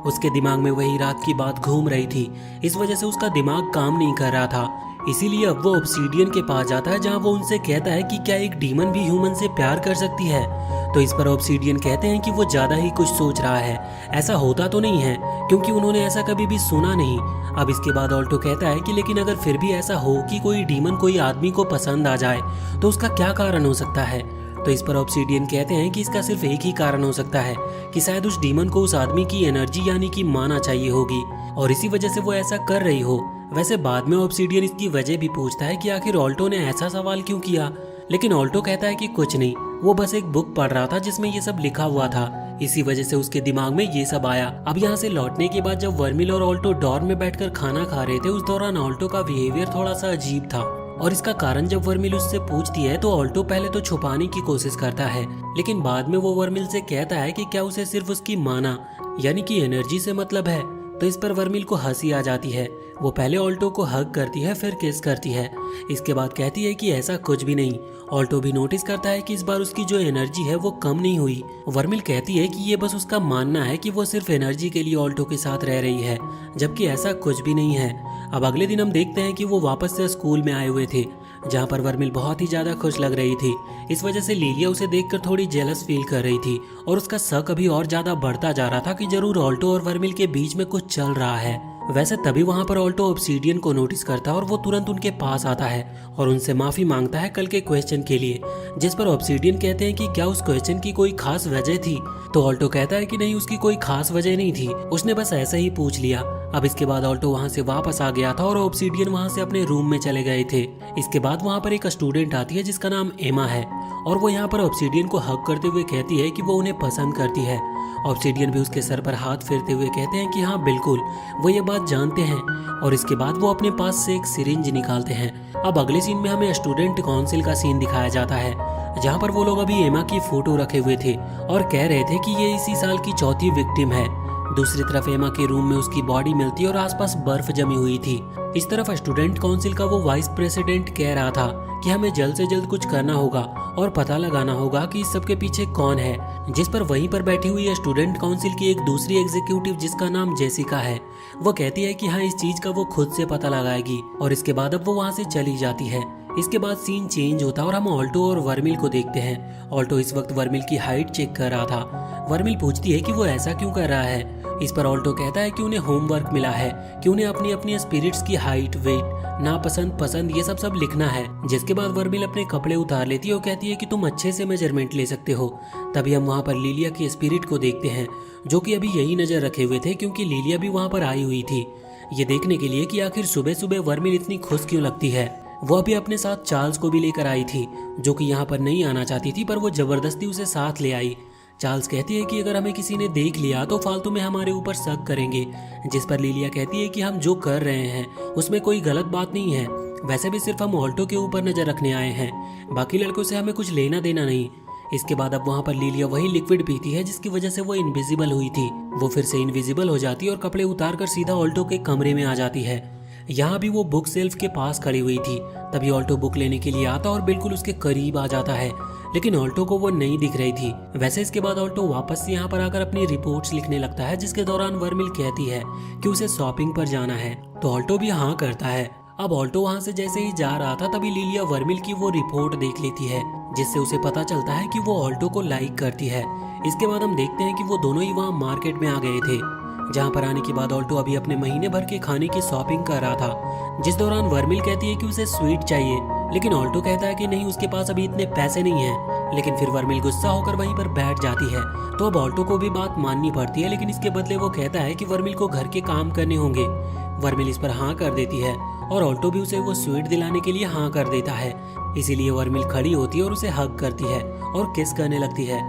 उसके दिमाग में वही रात की बात घूम रही थी। इस वजह से उसका दिमाग काम नहीं कर रहा था। इसीलिए अब वो ऑब्सीडियन के पास जाता है जहाँ वो उनसे कहता है कि क्या एक डीमन भी ह्यूमन से प्यार कर सकती है। तो इस पर ऑब्सीडियन कहते हैं कि वो ज्यादा ही कुछ सोच रहा है, ऐसा होता तो नहीं है क्योंकि उन्होंने ऐसा कभी भी सुना नहीं। अब इसके बाद ऑल्टो कहता है कि लेकिन अगर फिर भी ऐसा हो कि कोई डीमन कोई आदमी को पसंद आ जाए तो उसका क्या कारण हो सकता है। तो इस पर ऑब्सीडियन कहते हैं कि इसका सिर्फ एक ही कारण हो सकता है कि शायद उस डीमन को उस आदमी की एनर्जी यानी कि माना चाहिए होगी और इसी वजह से वो ऐसा कर रही हो। वैसे बाद में ऑब्सीडियन इसकी वजह भी पूछता है कि आखिर ऑल्टो ने ऐसा सवाल क्यों किया, लेकिन ऑल्टो कहता है कि कुछ नहीं, वो बस एक बुक पढ़ रहा था जिसमें ये सब लिखा हुआ था, इसी वजह से उसके दिमाग में ये सब आया। अब यहाँ से लौटने के बाद जब वर्मिल और ऑल्टो डॉर्म में बैठकर खाना खा रहे थे उस दौरान ऑल्टो का बिहेवियर थोड़ा सा अजीब था और इसका कारण जब वर्मिल उससे पूछती है तो ऑल्टो पहले तो छुपाने की कोशिश करता है, लेकिन बाद में वो वर्मिल से कहता है कि क्या उसे सिर्फ उसकी माना यानी कि एनर्जी से मतलब है। तो इस पर वर्मिल को हंसी आ जाती है। वो पहले ऑल्टो को हग करती है फिर किस करती है। इसके बाद कहती है कि ऐसा कुछ भी नहीं। ऑल्टो भी नोटिस करता है कि इस बार उसकी जो एनर्जी है वो कम नहीं हुई। वर्मिल कहती है कि ये बस उसका मानना है कि वो सिर्फ एनर्जी के लिए ऑल्टो के साथ रह रही है, जबकि ऐसा कुछ भी नहीं है। अब अगले दिन हम देखते हैं कि वो वापस से स्कूल में आए हुए थे जहाँ पर वर्मिल बहुत ही ज्यादा खुश लग रही थी। इस वजह से लिलिया उसे देखकर थोड़ी जेलस फील कर रही थी और उसका शक अभी और ज्यादा बढ़ता जा रहा था कि जरूर ऑल्टो और वर्मिल के बीच में कुछ चल रहा है। वैसे तभी वहाँ पर ऑल्टो ऑब्सीडियन को नोटिस करता है और वो तुरंत उनके पास आता है और उनसे माफी मांगता है कल के क्वेश्चन के लिए, जिस पर ऑब्सीडियन कहते हैं कि क्या उस क्वेश्चन की कोई खास वजह थी। तो ऑल्टो कहता है कि नहीं, उसकी कोई खास वजह नहीं थी, उसने बस ऐसा ही पूछ लिया। अब इसके बाद ऑल्टो वहाँ से वापस आ गया था और ऑब्सीडियन वहाँ से अपने रूम में चले गए थे। इसके बाद वहाँ पर एक स्टूडेंट आती है जिसका नाम एमा है और वो यहाँ पर ऑब्सीडियन को हग करते हुए कहती है कि वो उन्हें पसंद करती है। ऑब्सीडियन भी उसके सर पर हाथ फेरते हुए कहते हैं कि हाँ बिल्कुल, वो ये बात जानते हैं और इसके बाद वो अपने पास से एक सिरिंज निकालते हैं। अब अगले सीन में हमें स्टूडेंट काउंसिल का सीन दिखाया जाता है जहाँ पर वो लोग अभी एमा की फोटो रखे हुए थे और कह रहे थे कि ये इसी साल की चौथी विक्टिम है। दूसरी तरफ एमा के रूम में उसकी बॉडी मिलती और आसपास बर्फ जमी हुई थी। इस तरफ स्टूडेंट काउंसिल का वो वाइस प्रेसिडेंट कह रहा था कि हमें जल्द से जल्द कुछ करना होगा और पता लगाना होगा कि इस सब के पीछे कौन है, जिस पर वहीं पर बैठी हुई है स्टूडेंट काउंसिल की एक दूसरी एग्जीक्यूटिव जिसका नाम जेसिका है। वो कहती है कि हाँ इस चीज का वो खुद से पता लगाएगी और इसके बाद अब वो वहाँ से चली जाती है। इसके बाद सीन चेंज होता है और हम ऑल्टो और वर्मिल को देखते हैं। ऑल्टो इस वक्त वर्मिल की हाइट चेक कर रहा था। वर्मिल पूछती है कि वो ऐसा क्यों कर रहा है। इस पर ऑल्टो कहता है कि उन्हें होमवर्क मिला है कि उन्हें अपनी अपनी स्पिरिट्स की हाइट, वेट, नापसंद, पसंद ये सब लिखना है। जिसके बाद वर्मिल अपने कपड़े उतार लेती है और कहती है कि तुम अच्छे से मेजरमेंट ले सकते हो। तभी हम वहाँ पर लिलिया की स्पिरिट को देखते हैं जो कि अभी यही नजर रखे हुए थे क्योंकि लिलिया भी वहाँ पर आई हुई थी ये देखने के लिए कि आखिर सुबह सुबह वर्मिल इतनी खुश क्यों लगती है। वो अभी अपने साथ चार्ल्स को भी लेकर आई थी जो कि यहाँ पर नहीं आना चाहती थी, पर वो जबरदस्ती उसे साथ ले आई। चार्ल्स कहती है कि अगर हमें किसी ने देख लिया तो फालतू में हमारे ऊपर शक करेंगे, जिस पर लिलिया कहती है कि हम जो कर रहे हैं उसमें कोई गलत बात नहीं है, वैसे भी सिर्फ हम ऑल्टो के ऊपर नजर रखने आए हैं, बाकी लड़कों से हमें कुछ लेना देना नहीं। इसके बाद अब वहाँ पर लिलिया वही लिक्विड पीती है जिसकी वजह से वो इनविजिबल हुई थी। वो फिर से इनविजिबल हो जाती है और कपड़े उतार कर सीधा ऑल्टो के कमरे में आ जाती है। यहाँ भी वो बुक सेल्फ के पास खड़ी हुई थी। तभी ऑल्टो बुक लेने के लिए आता और बिल्कुल उसके करीब आ जाता है। लेकिन ऑल्टो को वो नहीं दिख रही थी। वैसे इसके बाद ऑल्टो वापस से यहाँ पर आकर अपनी रिपोर्ट्स लिखने लगता है, जिसके दौरान वर्मिल कहती है कि उसे शॉपिंग पर जाना है, तो ऑल्टो भी हाँ करता है। अब ऑल्टो वहाँ से जैसे ही जा रहा था तभी लिलिया वर्मिल की वो रिपोर्ट देख लेती है, जिससे उसे पता चलता है कि वो ऑल्टो को लाइक करती है। इसके बाद हम देखते हैं कि वो दोनों ही वहाँ मार्केट में आ गए थे, जहाँ पर आने के बाद ऑल्टो अभी अपने महीने भर के खाने की शॉपिंग कर रहा था, जिस दौरान वर्मिल कहती है कि उसे स्वीट चाहिए, लेकिन ऑल्टो कहता है कि नहीं, उसके पास अभी इतने पैसे नहीं हैं। लेकिन फिर वर्मिल गुस्सा होकर वहीं पर बैठ जाती है, तो अब ऑल्टो को भी बात माननी पड़ती है, लेकिन इसके बदले वो कहता है कि वर्मिल को घर के काम करने होंगे। वर्मिल इस पर हाँ कर देती है और ऑल्टो भी उसे वो स्वीट दिलाने के लिए हाँ कर देता है। इसीलिए वर्मिल खड़ी होती है और उसे हग करती है और किस करने लगती है।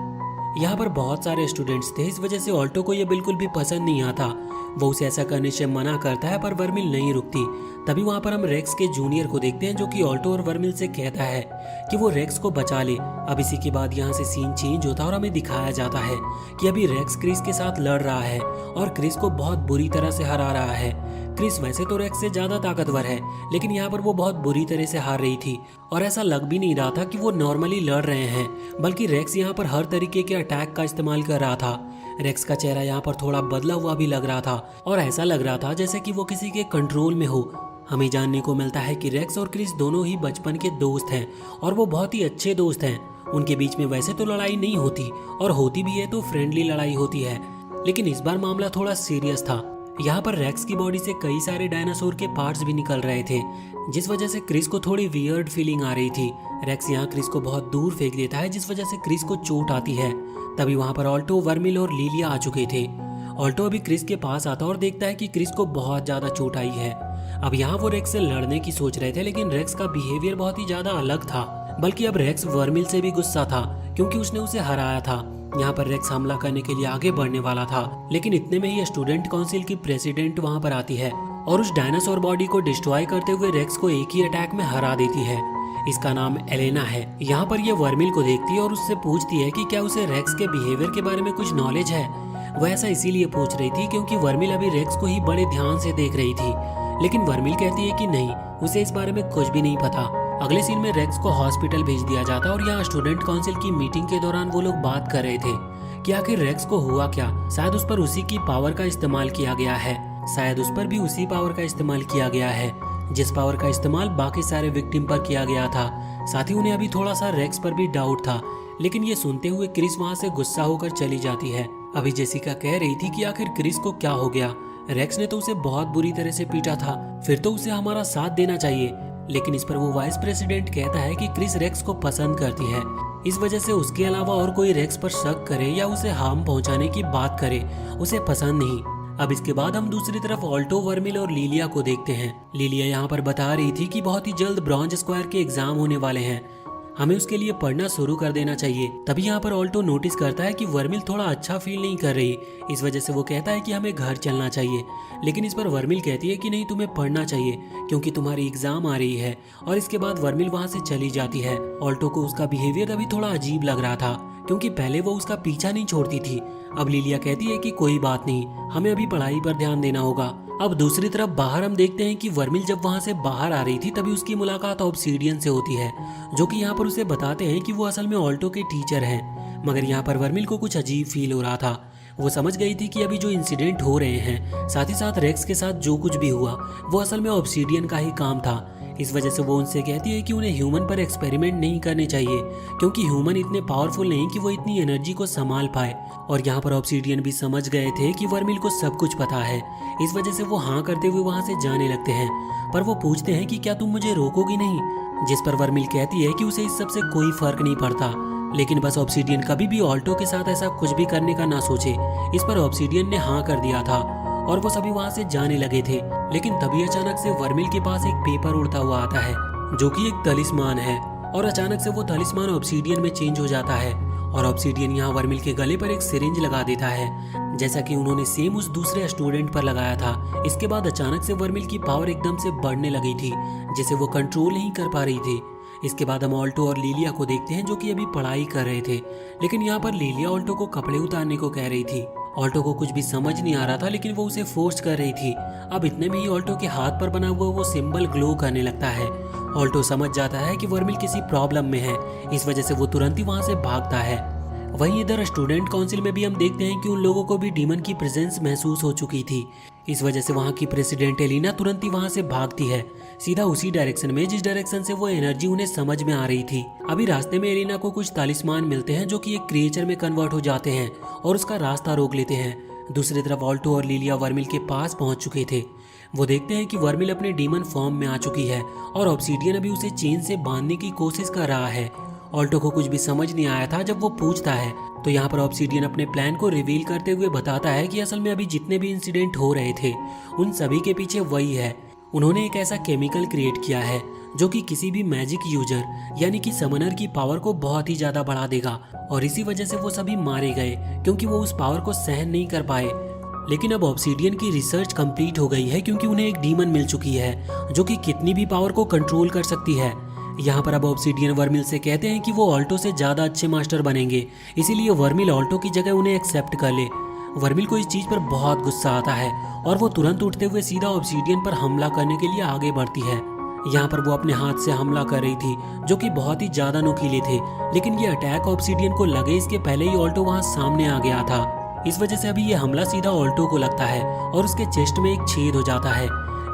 यहाँ पर बहुत सारे स्टूडेंट्स थे, इस वजह से ऑल्टो को ये बिल्कुल भी पसंद नहीं आता। वो उसे ऐसा करने से मना करता है, पर वर्मिल नहीं रुकती। तभी वहाँ पर हम रेक्स के जूनियर को देखते हैं, जो कि ऑल्टो और वर्मिल से कहता है कि वो रेक्स को बचा ले। अब इसी के बाद यहाँ से सीन चेंज होता है और हमें दिखाया जाता है कि अभी रेक्स क्रिस के साथ लड़ रहा है और क्रिस को बहुत बुरी तरह से हरा रहा है। क्रिस वैसे तो रेक्स से ज्यादा ताकतवर है, लेकिन यहाँ पर वो बहुत बुरी तरह से हार रही थी और ऐसा लग भी नहीं रहा था कि वो नॉर्मली लड़ रहे हैं, बल्कि रेक्स यहाँ पर हर तरीके के अटैक का इस्तेमाल कर रहा था। रेक्स का चेहरा यहाँ पर थोड़ा बदला हुआ भी लग रहा था और ऐसा लग रहा था जैसे कि वो किसी के कंट्रोल में हो। हमें जानने को मिलता है कि रेक्स और क्रिस दोनों ही बचपन के दोस्त हैं और वो बहुत ही अच्छे दोस्त हैं। उनके बीच में वैसे तो लड़ाई नहीं होती, और होती भी है तो फ्रेंडली लड़ाई होती है, लेकिन इस बार मामला थोड़ा सीरियस था। यहाँ पर रेक्स की बॉडी से कई सारे डायनासोर के पार्ट्स भी निकल रहे थे, जिस वजह से क्रिस को थोड़ी वियर्ड फीलिंग आ रही थी। रेक्स यहाँ क्रिस को बहुत दूर फेंक देता है, जिस वजह से क्रिस को चोट आती है। तभी वहाँ पर ऑल्टो, वर्मिल और लिलिया आ चुके थे। ऑल्टो अभी क्रिस के पास आता और देखता है कि क्रिस को बहुत ज्यादा चोट आई है। अब यहाँ वो रेक्स से लड़ने की सोच रहे थे, लेकिन रेक्स का बिहेवियर बहुत ही ज्यादा अलग था। बल्कि अब रेक्स वर्मिल से भी गुस्सा था, क्योंकि उसने उसे हराया था। यहाँ पर रेक्स हमला करने के लिए आगे बढ़ने वाला था, लेकिन इतने में ही स्टूडेंट काउंसिल की प्रेसिडेंट वहाँ पर आती है और उस डायनासोर बॉडी को डिस्ट्रॉय करते हुए रेक्स को एक ही अटैक में हरा देती है। इसका नाम एलेना है। यहाँ पर ये वर्मिल को देखती है और उससे पूछती है कि क्या उसे रेक्स के बिहेवियर के बारे में कुछ नॉलेज है। वह ऐसा इसीलिए पूछ रही थी क्योंकि वर्मिल अभी रेक्स को ही बड़े ध्यान से देख रही थी, लेकिन वर्मिल कहती है कि नहीं, उसे इस बारे में कुछ भी नहीं पता। अगले सीन में रेक्स को हॉस्पिटल भेज दिया जाता और यहाँ स्टूडेंट काउंसिल की मीटिंग के दौरान वो लोग बात कर रहे थे कि आखिर रेक्स को हुआ क्या। शायद उस पर उसी की पावर का इस्तेमाल किया गया है, शायद उस पर भी उसी पावर का इस्तेमाल किया गया है जिस पावर का इस्तेमाल बाकी सारे विक्टिम पर किया गया था। साथ ही उन्हें अभी थोड़ा सा रेक्स पर भी डाउट था, लेकिन ये सुनते हुए क्रिस वहाँ से गुस्सा होकर चली जाती है। अभी जेसिका कह रही थी कि आखिर क्रिस को क्या हो गया, रेक्स ने तो उसे बहुत बुरी तरह से पीटा था, फिर तो उसे हमारा साथ देना चाहिए। लेकिन इस पर वो वाइस प्रेसिडेंट कहता है कि क्रिस रेक्स को पसंद करती है, इस वजह से उसके अलावा और कोई रेक्स पर शक करे या उसे हार्म पहुंचाने की बात करे उसे पसंद नहीं। अब इसके बाद हम दूसरी तरफ ऑल्टो, वर्मिल और लिलिया को देखते हैं। लिलिया यहाँ पर बता रही थी कि बहुत ही जल्द ब्रॉन्ज स्क्वायर के एग्जाम होने वाले हैं, हमें उसके लिए पढ़ना शुरू कर देना चाहिए। तभी यहाँ पर ऑल्टो नोटिस करता है कि वर्मिल थोड़ा अच्छा फील नहीं कर रही, इस वजह से वो कहता है कि हमें घर चलना चाहिए। लेकिन इस पर वर्मिल कहती है कि नहीं, तुम्हें पढ़ना चाहिए क्योंकि तुम्हारी एग्जाम आ रही है। और इसके बाद वर्मिल वहाँ से चली जाती है। ऑल्टो को उसका बिहेवियर अभी थोड़ा अजीब लग रहा था, क्योंकि पहले वो उसका पीछा नहीं छोड़ती थी। अब लिलिया कहती है कि कोई बात नहीं, हमें अभी पढ़ाई पर ध्यान देना होगा। अब दूसरी तरफ बाहर हम देखते हैं कि वर्मिल जब वहाँ से बाहर आ रही थी तभी उसकी मुलाकात ऑब्सीडियन से होती है, जो कि यहाँ पर उसे बताते हैं कि वो असल में ऑल्टो के टीचर हैं। मगर यहाँ पर वर्मिल को कुछ अजीब फील हो रहा था। वो समझ गई थी कि अभी जो इंसिडेंट हो रहे हैं, साथ ही साथ रेक्स के साथ जो कुछ भी हुआ, वो असल में ऑब्सीडियन का ही काम था। इस वजह से वो उनसे कहती है कि उन्हें ह्यूमन पर एक्सपेरिमेंट नहीं करने चाहिए, क्योंकि ह्यूमन इतने पावरफुल नहीं कि वो इतनी एनर्जी को संभाल पाए। और यहाँ पर ऑब्सीडियन भी समझ गए थे कि वर्मिल को सब कुछ पता है, इस वजह से वो हाँ करते हुए वहाँ से जाने लगते हैं। पर वो पूछते हैं कि क्या तुम मुझे रोकोगी नहीं, जिस पर वर्मिल कहती है कि उसे इस सब से कोई फर्क नहीं पड़ता, लेकिन बस ऑब्सीडियन कभी भी ऑल्टो के साथ ऐसा कुछ भी करने का ना सोचे। इस पर ऑब्सीडियन ने हाँ कर दिया था और वो सभी वहाँ से जाने लगे थे। लेकिन तभी अचानक से वर्मिल के पास एक पेपर उड़ता हुआ आता है, जो कि एक तलिस्मान है, और अचानक से वो तलिस्मान ऑब्सीडियन में चेंज हो जाता है और ऑब्सीडियन यहाँ वर्मिल के गले पर एक सिरिंज लगा देता है, जैसा कि उन्होंने सेम उस दूसरे स्टूडेंट पर लगाया था। इसके बाद अचानक से वर्मिल की पावर एकदम से बढ़ने लगी थी, जिसे वो कंट्रोल नहीं कर पा रही थी। इसके बाद हम ऑल्टो और लिलिया को देखते हैं, जो कि अभी पढ़ाई कर रहे थे। लेकिन यहाँ पर लिलिया ऑल्टो को कपड़े उतारने को कह रही थी। ऑल्टो को कुछ भी समझ नहीं आ रहा था, लेकिन वो उसे फोर्स कर रही थी। अब इतने में ही ऑल्टो के हाथ पर बना हुआ वो सिंबल ग्लो करने लगता है ऑल्टो समझ जाता है कि वर्मिल किसी प्रॉब्लम में है, इस वजह से वो तुरंत ही वहां से भागता है। वहीं इधर स्टूडेंट काउंसिल में भी हम देखते हैं कि उन लोगों को भी डीमन की प्रेजेंस महसूस हो चुकी थी। इस वजह से वहां की प्रेसिडेंट एलिना तुरंत ही वहां से भागती है, सीधा उसी डायरेक्शन में जिस डायरेक्शन से वो एनर्जी उन्हें समझ में आ रही थी। अभी रास्ते में एलिना को कुछ तालिस्मान मिलते हैं जो कि एक क्रिएचर में कन्वर्ट हो जाते हैं और उसका रास्ता रोक लेते हैं। दूसरी तरफ ऑल्टो और लिलिया वर्मिल के पास पहुंच चुके थे। वो देखते हैं कि वर्मिल अपने डीमन फॉर्म में आ चुकी है और ऑब्सीडियन अभी उसे चेन से बांधने की कोशिश कर रहा है। ऑल्टो को कुछ भी समझ नहीं आया था जब वो पूछता है, तो यहाँ पर ऑब्सीडियन अपने प्लान को रिवील करते हुए बताता है कि असल में अभी जितने भी इंसिडेंट हो रहे थे उन सभी के पीछे वही है। उन्होंने एक ऐसा केमिकल क्रिएट किया है जो कि किसी भी मैजिक यूजर यानी कि समनर की पावर को बहुत ही ज्यादा बढ़ा देगा और इसी वजह से वो सभी मारे गए क्योंकि वो उस पावर को सहन नहीं कर पाए। लेकिन अब ऑब्सीडियन की रिसर्च कंप्लीट हो गई है क्योंकि उन्हें एक डीमन मिल चुकी है जो कि कितनी भी पावर को कंट्रोल कर सकती है। यहाँ पर अब ऑब्सीडियन वर्मिल से कहते हैं कि वो ऑल्टो से ज्यादा अच्छे मास्टर बनेंगे, इसीलिए वर्मिल ऑल्टो की जगह उन्हें एक्सेप्ट कर ले। वर्मिल को इस चीज पर बहुत गुस्सा आता है और वो तुरंत उठते हुए सीधा ऑब्सीडियन पर हमला करने के लिए आगे बढ़ती है। यहाँ पर वो अपने हाथ से हमला कर रही थी जो कि बहुत ही ज्यादा नुकीले थे, लेकिन ये अटैक ऑब्सीडियन को लगे इसके पहले ही ऑल्टो वहाँ सामने आ गया था। इस वजह से अभी ये हमला सीधा ऑल्टो को लगता है और उसके चेस्ट में एक छेद हो जाता है।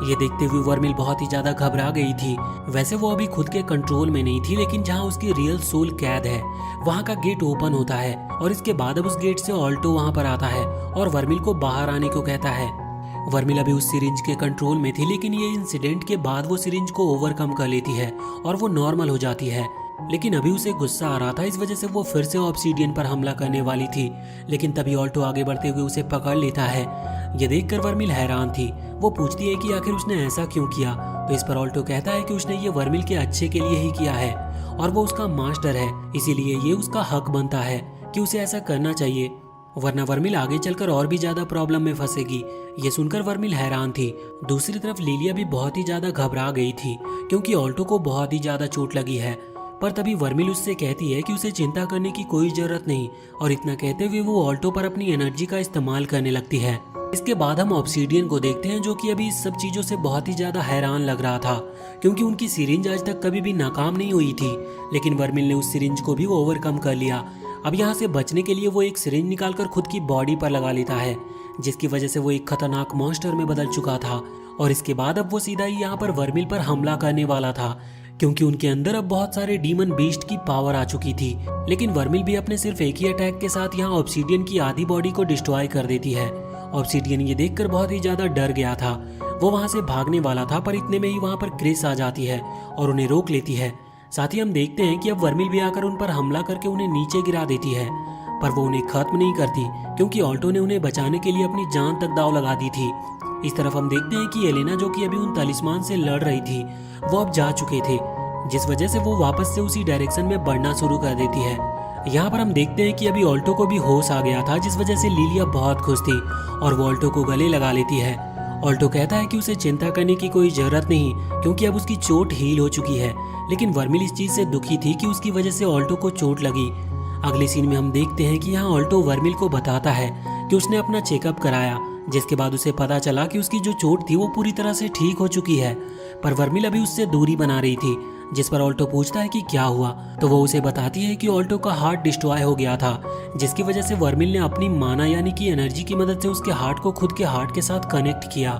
ये देखते हुए वर्मिल बहुत ही ज्यादा घबरा गई थी। वैसे वो अभी खुद के कंट्रोल में नहीं थी, लेकिन जहाँ उसकी रियल सोल कैद है वहाँ का गेट ओपन होता है और इसके बाद अब उस गेट से ऑल्टो वहाँ पर आता है और वर्मिल को बाहर आने को कहता है। वर्मिल अभी उस सिरिंज के कंट्रोल में थी, लेकिन ये इंसिडेंट के बाद वो सिरिंज को ओवरकम कर लेती है और वो नॉर्मल हो जाती है। लेकिन अभी उसे गुस्सा आ रहा था, इस वजह से वो फिर से ऑब्सीडियन पर हमला करने वाली थी, लेकिन तभी ऑल्टो आगे बढ़ते हुए उसे पकड़ लेता है। ये देखकर वर्मिल हैरान थी। वो पूछती है कि आखिर उसने ऐसा क्यों किया, तो इस पर ऑल्टो कहता है कि उसने ये वर्मिल के अच्छे के लिए ही किया है और वो उसका मास्टर है, इसीलिए ये उसका हक बनता है कि उसे ऐसा करना चाहिए, वरना वर्मिल आगे चलकर और भी ज्यादा प्रॉब्लम में फंसेगी। ये सुनकर वर्मिल हैरान थी। दूसरी तरफ लिलिया भी बहुत ही ज्यादा घबरा गई थी क्योंकि ऑल्टो को बहुत ही ज्यादा चोट लगी है। पर तभी वर्मिल उससे कहती है कि उसे चिंता करने की कोई जरूरत नहीं और इतना कहते हुए वो ऑल्टो पर अपनी एनर्जी का इस्तेमाल करने लगती है। इसके बाद हम ऑब्सीडियन को देखते हैं जो कि अभी इस सब चीजों से बहुत ही ज्यादा हैरान लग रहा था क्योंकि उनकी सिरिंज आज तक कभी भी नाकाम नहीं हुई थी, लेकिन वर्मिल ने उस सिरिंज को भी ओवरकम कर लिया। अब यहाँ से बचने के लिए वो एक सिरिंज निकालकर खुद की बॉडी पर लगा लेता है, जिसकी वजह से वो एक खतरनाक मॉन्स्टर में बदल चुका था। और इसके बाद अब वो सीधा ही यहाँ पर वर्मिल पर हमला करने वाला था क्योंकि उनके अंदर अब बहुत सारे डीमन बीस्ट की पावर आ चुकी थी। लेकिन वर्मिल भी अपने सिर्फ एक ही अटैक के साथ यहाँ ऑब्सीडियन की आधी बॉडी को डिस्ट्रॉय कर देती है। ऑब्सीडियन ये देखकर बहुत ही ज्यादा डर गया था। वो वहां से भागने वाला था, पर इतने में ही वहां पर क्रिस आ जाती है और उन्हें रोक लेती है। साथ ही हम देखते हैं कि अब वर्मिल भी आकर उन पर हमला करके उन्हें नीचे गिरा देती है, पर वो उन्हें खत्म नहीं करती क्योंकि ऑल्टो ने उन्हें बचाने के लिए अपनी जान तक दाव लगा दी थी। इस तरफ हम देखते हैं कि एलेना जो कि अभी उन तालिस्मान से लड़ रही थी वो अब जा चुके थे, जिस वजह से वो वापस से उसी डायरेक्शन में बढ़ना शुरू कर देती है। यहाँ पर हम देखते हैं कि अभी ऑल्टो को भी होश आ गया था, जिस वजह से लिलिया बहुत खुश थी और वो ऑल्टो को गले लगा लेती है। ऑल्टो कहता है कि उसे चिंता करने की कोई जरूरत नहीं क्योंकि अब उसकी चोट हील हो चुकी है, लेकिन वर्मिल इस चीज से दुखी थी कि उसकी वजह से ऑल्टो को चोट लगी। अगले सीन में हम देखते हैं कि यहाँ ऑल्टो वर्मिल को बताता है कि उसने अपना चेकअप कराया, जिसके बाद उसे पता चला कि उसकी जो चोट थी वो पूरी तरह से ठीक हो चुकी है, पर वर्मिल अभी उससे दूरी बना रही थी। जिस पर ऑल्टो पूछता है कि क्या हुआ, तो वो उसे बताती है कि ऑल्टो का हार्ट डिस्ट्रॉय हो गया था, जिसकी वजह से वर्मिल ने अपनी माना यानी कि एनर्जी की मदद से उसके हार्ट को खुद के हार्ट के साथ कनेक्ट किया।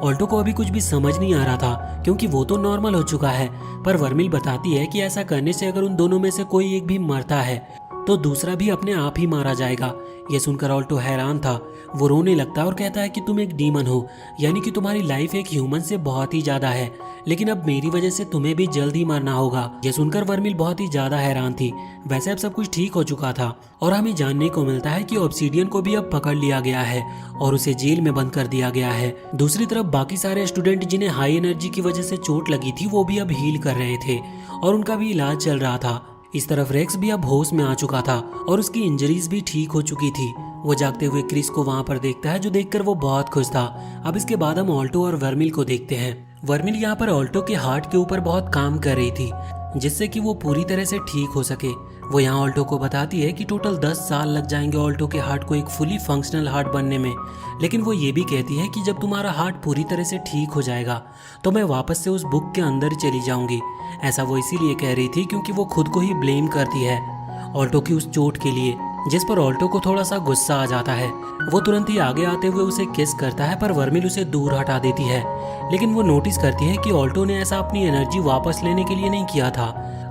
ऑल्टो को अभी कुछ भी समझ नहीं आ रहा था क्योंकि वो तो नॉर्मल हो चुका है, पर वर्मिल बताती है कि ऐसा करने से अगर उन दोनों में से कोई एक भी मरता है तो दूसरा भी अपने आप ही मारा जाएगा। ये सुनकर ऑल्टो हैरान था। वो रोने लगता है और कहता है कि तुम एक डीमन हो, यानी कि तुम्हारी लाइफ एक ह्यूमन से बहुत ही ज्यादा है, लेकिन अब मेरी वजह से तुम्हें भी जल्द ही मरना होगा। ये सुनकर वर्मिल बहुत ही ज्यादा हैरान थी। वैसे अब सब कुछ ठीक हो चुका था और हमें जानने को मिलता है कि ऑब्सीडियन को भी अब पकड़ लिया गया है और उसे जेल में बंद कर दिया गया है। दूसरी तरफ बाकी सारे स्टूडेंट जिन्हें हाई एनर्जी की वजह से चोट लगी थी वो भी अब हील कर रहे थे और उनका भी इलाज चल रहा था। इस तरफ रेक्स भी अब होश में आ चुका था और उसकी इंजरीज भी ठीक हो चुकी थी। वो जागते हुए क्रिस को वहां पर देखता है, जो देखकर वो बहुत खुश था। अब इसके बाद हम ऑल्टो और वर्मिल को देखते हैं। वर्मिल यहाँ पर ऑल्टो के हार्ट के ऊपर बहुत काम कर रही थी, जिससे कि वो पूरी तरह से ठीक हो सके। वो यहाँ ऑल्टो को बताती है कि टोटल 10 साल लग जाएंगे ऑल्टो के हार्ट को एक फुली फंक्शनल हार्ट बनने में, लेकिन वो ये भी कहती है कि जब तुम्हारा हार्ट पूरी तरह से ठीक हो जाएगा तो मैं वापस से उस बुक के अंदर चली जाऊंगी। ऐसा वो इसीलिए कह रही थी क्योंकि वो खुद को ही ब्लेम करती है ऑल्टो की उस चोट के लिए, जिस पर ऑल्टो को थोड़ा सा गुस्सा आ जाता है। वो तुरंत ही आगे आते हुए उसे किस करता है, पर वर्मिल उसे दूर हटा देती है। लेकिन वो नोटिस करती है कि ऑल्टो ने ऐसा अपनी एनर्जी वापस लेने के लिए नहीं किया था।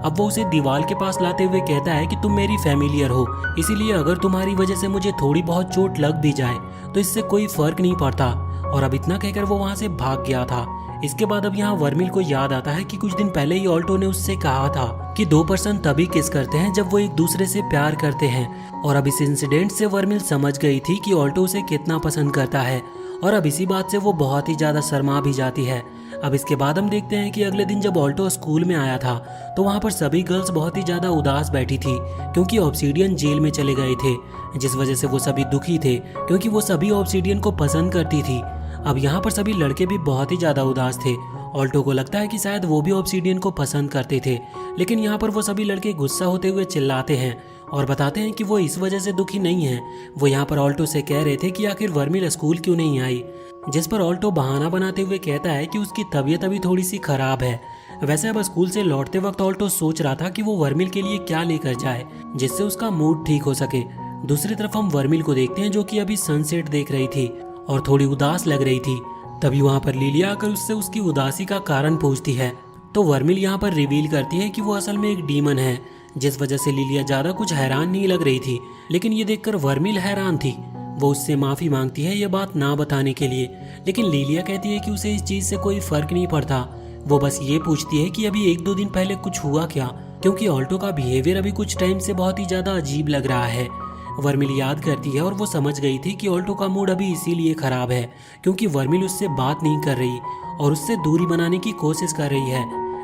अब वो उसे दीवार के पास लाते हुए कहता है कि तुम मेरी फैमिलियर हो, इसीलिए अगर तुम्हारी वजह से मुझे थोड़ी बहुत चोट लग भी जाए तो इससे कोई फर्क नहीं पड़ता। और अब इतना कहकर वो वहाँ से भाग गया था। इसके बाद अब यहाँ वर्मिल को याद आता है कि कुछ दिन पहले ही ऑल्टो ने उससे कहा था कि 2 पर्सन तभी किस करते हैं जब वो एक दूसरे से प्यार करते हैं। और अब इस इंसिडेंट से वर्मिल समझ गई थी कि ऑल्टो उसे कितना पसंद करता है, और अब इसी बात से वो बहुत ही ज्यादा शर्मा भी जाती है। अब इसके बाद हम देखते हैं कि अगले दिन जब ऑल्टो स्कूल में आया था तो वहाँ पर सभी गर्ल्स बहुत ही ज्यादा उदास बैठी थी क्योंकि ऑब्सीडियन जेल में चले गए थे, जिस वजह से वो सभी दुखी थे क्योंकि वो सभी ऑब्सीडियन को पसंद करती थी। अब यहाँ पर सभी लड़के भी बहुत ही ज्यादा उदास थे। ऑल्टो को लगता है कि शायद वो भी ऑब्सीडियन को पसंद करते थे, लेकिन यहाँ पर वो सभी लड़के गुस्सा होते हुए चिल्लाते हैं और बताते हैं कि वो इस वजह से दुखी नहीं है। वो यहाँ पर ऑल्टो से कह रहे थे कि आखिर वर्मिल स्कूल क्यों नहीं आई, जिस पर ऑल्टो बहाना बनाते हुए कहता है कि उसकी तबीयत अभी थोड़ी सी खराब है। वैसे अब स्कूल से लौटते वक्त ऑल्टो सोच रहा था कि वो वर्मिल के लिए क्या लेकर जाए जिससे उसका मूड ठीक हो सके। दूसरी तरफ हम वर्मिल को देखते हैं जो कि अभी सनसेट देख रही थी और थोड़ी उदास लग रही थी। तभी वहाँ पर लिलिया आकर उससे उसकी उदासी का कारण पूछती है, तो वर्मिल यहाँ पर रिवील करती है कि वो असल में एक डीमन है, जिस वजह से लिलिया ज्यादा कुछ हैरान नहीं लग रही थी। लेकिन ये देखकर वर्मिल हैरान थी। वो उससे माफी मांगती है ये बात ना बताने के लिए, लेकिन लिलिया कहती है कि उसे इस चीज से कोई फर्क नहीं पड़ता। वो बस ये पूछती है कि अभी 1-2 दिन पहले कुछ हुआ क्या, क्योंकि ऑल्टो का बिहेवियर अभी कुछ टाइम से बहुत ही ज्यादा अजीब लग रहा है। वर्मिल याद करती है और वो समझ गई थी कि ऑल्टो का मूड अभी इसीलिए खराब है क्योंकि वर्मिल उससे बात नहीं कर रही और उससे दूरी बनाने की कोशिश कर रही है।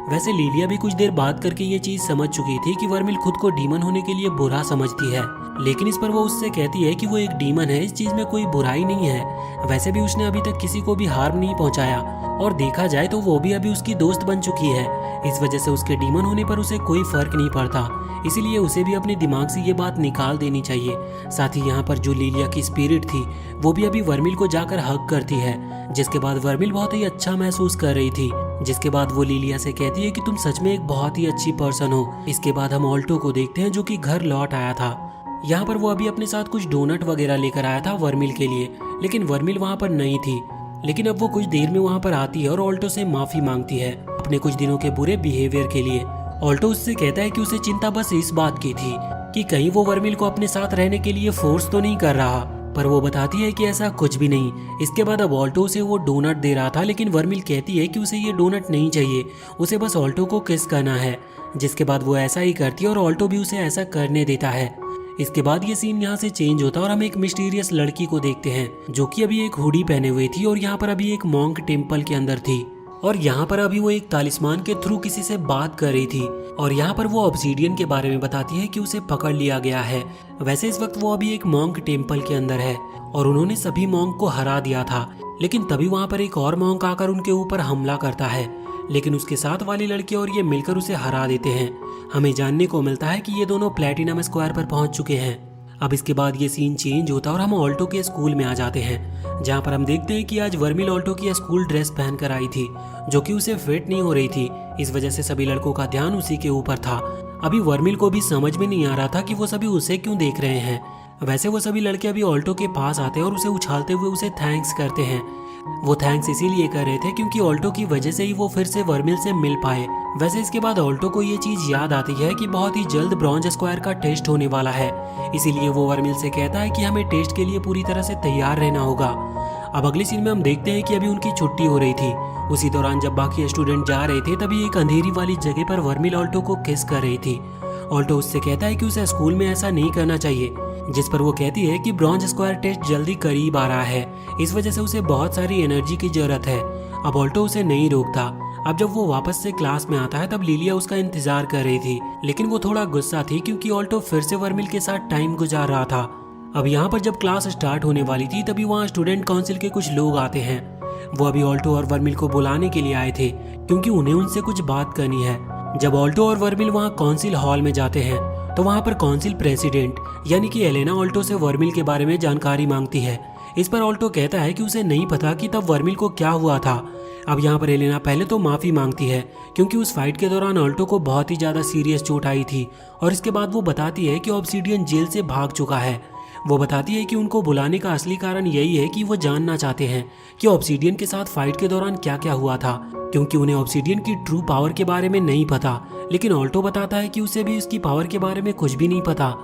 वैसे लिलिया भी कुछ देर बात करके ये चीज समझ चुकी थी कि वर्मिल खुद को डीमन होने के लिए बुरा समझती है, लेकिन इस पर वो उससे कहती है कि वो एक डीमन है, इस चीज में कोई बुराई नहीं है। वैसे भी उसने अभी तक किसी को भी हार्म नहीं पहुंचाया और देखा जाए तो वो भी अभी उसकी दोस्त बन चुकी है। इस वजह से उसके डीमन होने पर उसे कोई फर्क नहीं पड़ता, इसीलिए उसे भी अपने दिमाग से ये बात निकाल देनी चाहिए। साथ ही यहाँ पर जो लिलिया की स्पिरिट थी वो भी अभी वर्मिल को जाकर हग करती है, जिसके बाद वर्मिल बहुत ही अच्छा महसूस कर रही थी। जिसके बाद वो लिलिया से कहती है कि तुम सच में एक बहुत ही अच्छी पर्सन हो। इसके बाद हम ऑल्टो को देखते हैं जो कि घर लौट आया था। यहाँ पर वो अभी अपने साथ कुछ डोनट वगैरह लेकर आया था वर्मिल के लिए, लेकिन वर्मिल वहाँ पर नहीं थी। लेकिन अब वो कुछ देर में वहाँ पर आती है और ऑल्टो से माफी मांगती है अपने कुछ दिनों के बुरे बिहेवियर के लिए। ऑल्टो उससे कहता है कि उसे चिंता बस इस बात की थी कि कहीं वो वर्मिल को अपने साथ रहने के लिए फोर्स तो नहीं कर रहा, पर वो बताती है कि ऐसा कुछ भी नहीं। इसके बाद अब ऑल्टो उसे वो डोनट दे रहा था, लेकिन वर्मिल कहती है कि उसे ये डोनट नहीं चाहिए, उसे बस ऑल्टो को किस करना है। जिसके बाद वो ऐसा ही करती है और ऑल्टो भी उसे ऐसा करने देता है। इसके बाद ये सीन यहाँ से चेंज होता है और हम एक मिस्टीरियस लड़की को देखते हैं जो कि अभी एक हुडी पहने हुए थी और यहाँ पर अभी एक मॉन्क टेम्पल के अंदर थी और यहाँ पर अभी वो एक तालिस्मान के थ्रू किसी से बात कर रही थी और यहाँ पर वो ऑब्सीडियन के बारे में बताती है कि उसे पकड़ लिया गया है। वैसे इस वक्त वो अभी एक मॉन्क टेम्पल के अंदर है और उन्होंने सभी मॉन्क को हरा दिया था, लेकिन तभी वहाँ पर एक और मॉन्क आकर उनके ऊपर हमला करता है, लेकिन उसके साथ वाली लड़की और ये मिलकर उसे हरा देते हैं। हमें जानने को मिलता है कि ये दोनों प्लेटिनम स्क्वायर पर पहुंच चुके हैं। अब इसके बाद ये सीन चेंज होता है और हम ऑल्टो के स्कूल में आ जाते हैं, जहाँ पर हम देखते हैं कि आज वर्मिल ऑल्टो की स्कूल ड्रेस पहनकर आई थी जो कि उसे फिट नहीं हो रही थी। इस वजह से सभी लड़कों का ध्यान उसी के ऊपर था। अभी वर्मिल को भी समझ में नहीं आ रहा था कि वो सभी उसे क्यों देख रहे हैं। वैसे वो सभी लड़के अभी ऑल्टो के पास आते हैं और उसे उछालते हुए उसे थैंक्स करते हैं। वो थैंक्स इसीलिए कर रहे थे क्योंकि ऑल्टो की वजह से ही वो फिर से वर्मिल से मिल पाए। वैसे इसके बाद ऑल्टो को ये चीज याद आती है कि बहुत ही जल्द ब्रॉन्ज स्क्वायर का टेस्ट होने वाला है, इसीलिए वो वर्मिल से कहता है कि हमें टेस्ट के लिए पूरी तरह से तैयार रहना होगा। अब अगली सीन में हम देखते हैं कि अभी उनकी छुट्टी हो रही थी। उसी दौरान जब बाकी स्टूडेंट जा रहे थे तभी एक अंधेरी वाली जगह पर वर्मिल ऑल्टो को किस कर रही थी। ऑल्टो उससे कहता है कि उसे स्कूल में ऐसा नहीं करना चाहिए, जिस पर वो कहती है कि ब्रॉन्ज स्क्वायर टेस्ट जल्दी करीब आ रहा है, इस वजह से उसे बहुत सारी एनर्जी की जरूरत है। अब ऑल्टो उसे नहीं रोकता। अब जब वो वापस से क्लास में आता है तब लिलिया उसका इंतजार कर रही थी, लेकिन वो थोड़ा गुस्सा थी क्योंकि ऑल्टो फिर से वर्मिल के साथ टाइम गुजार रहा था। अब यहाँ पर जब क्लास स्टार्ट होने वाली थी तभी वहाँ स्टूडेंट काउंसिल के कुछ लोग आते हैं। वो अभी ऑल्टो और वर्मिल को बुलाने के लिए आए थे क्योंकि उन्हें उनसे कुछ बात करनी है। जब ऑल्टो और वर्मिल वहाँ काउंसिल हॉल में जाते हैं तो वहाँ पर काउंसिल प्रेसिडेंट यानी कि एलेना ऑल्टो से वर्मिल के बारे में जानकारी मांगती है। इस पर ऑल्टो कहता है कि उसे नहीं पता कि तब वर्मिल को क्या हुआ था। अब यहाँ पर एलेना पहले तो माफी मांगती है क्योंकि उस फाइट के दौरान ऑल्टो को बहुत ही ज्यादा सीरियस चोट आई थी, और इसके बाद वो बताती है कि ऑब्सीडियन जेल से भाग चुका है। वो बताती है कि उनको बुलाने का असली कारण यही है कि वो जानना चाहते हैं कि ऑब्सीडियन के साथ फाइट के दौरान क्या क्या हुआ था, क्योंकि उन्हें ऑब्सीडियन की ट्रू पावर के बारे में नहीं पता। लेकिन ऑल्टो बताता है कि उसे भी उसकी पावर के बारे में कुछ भी नहीं पता।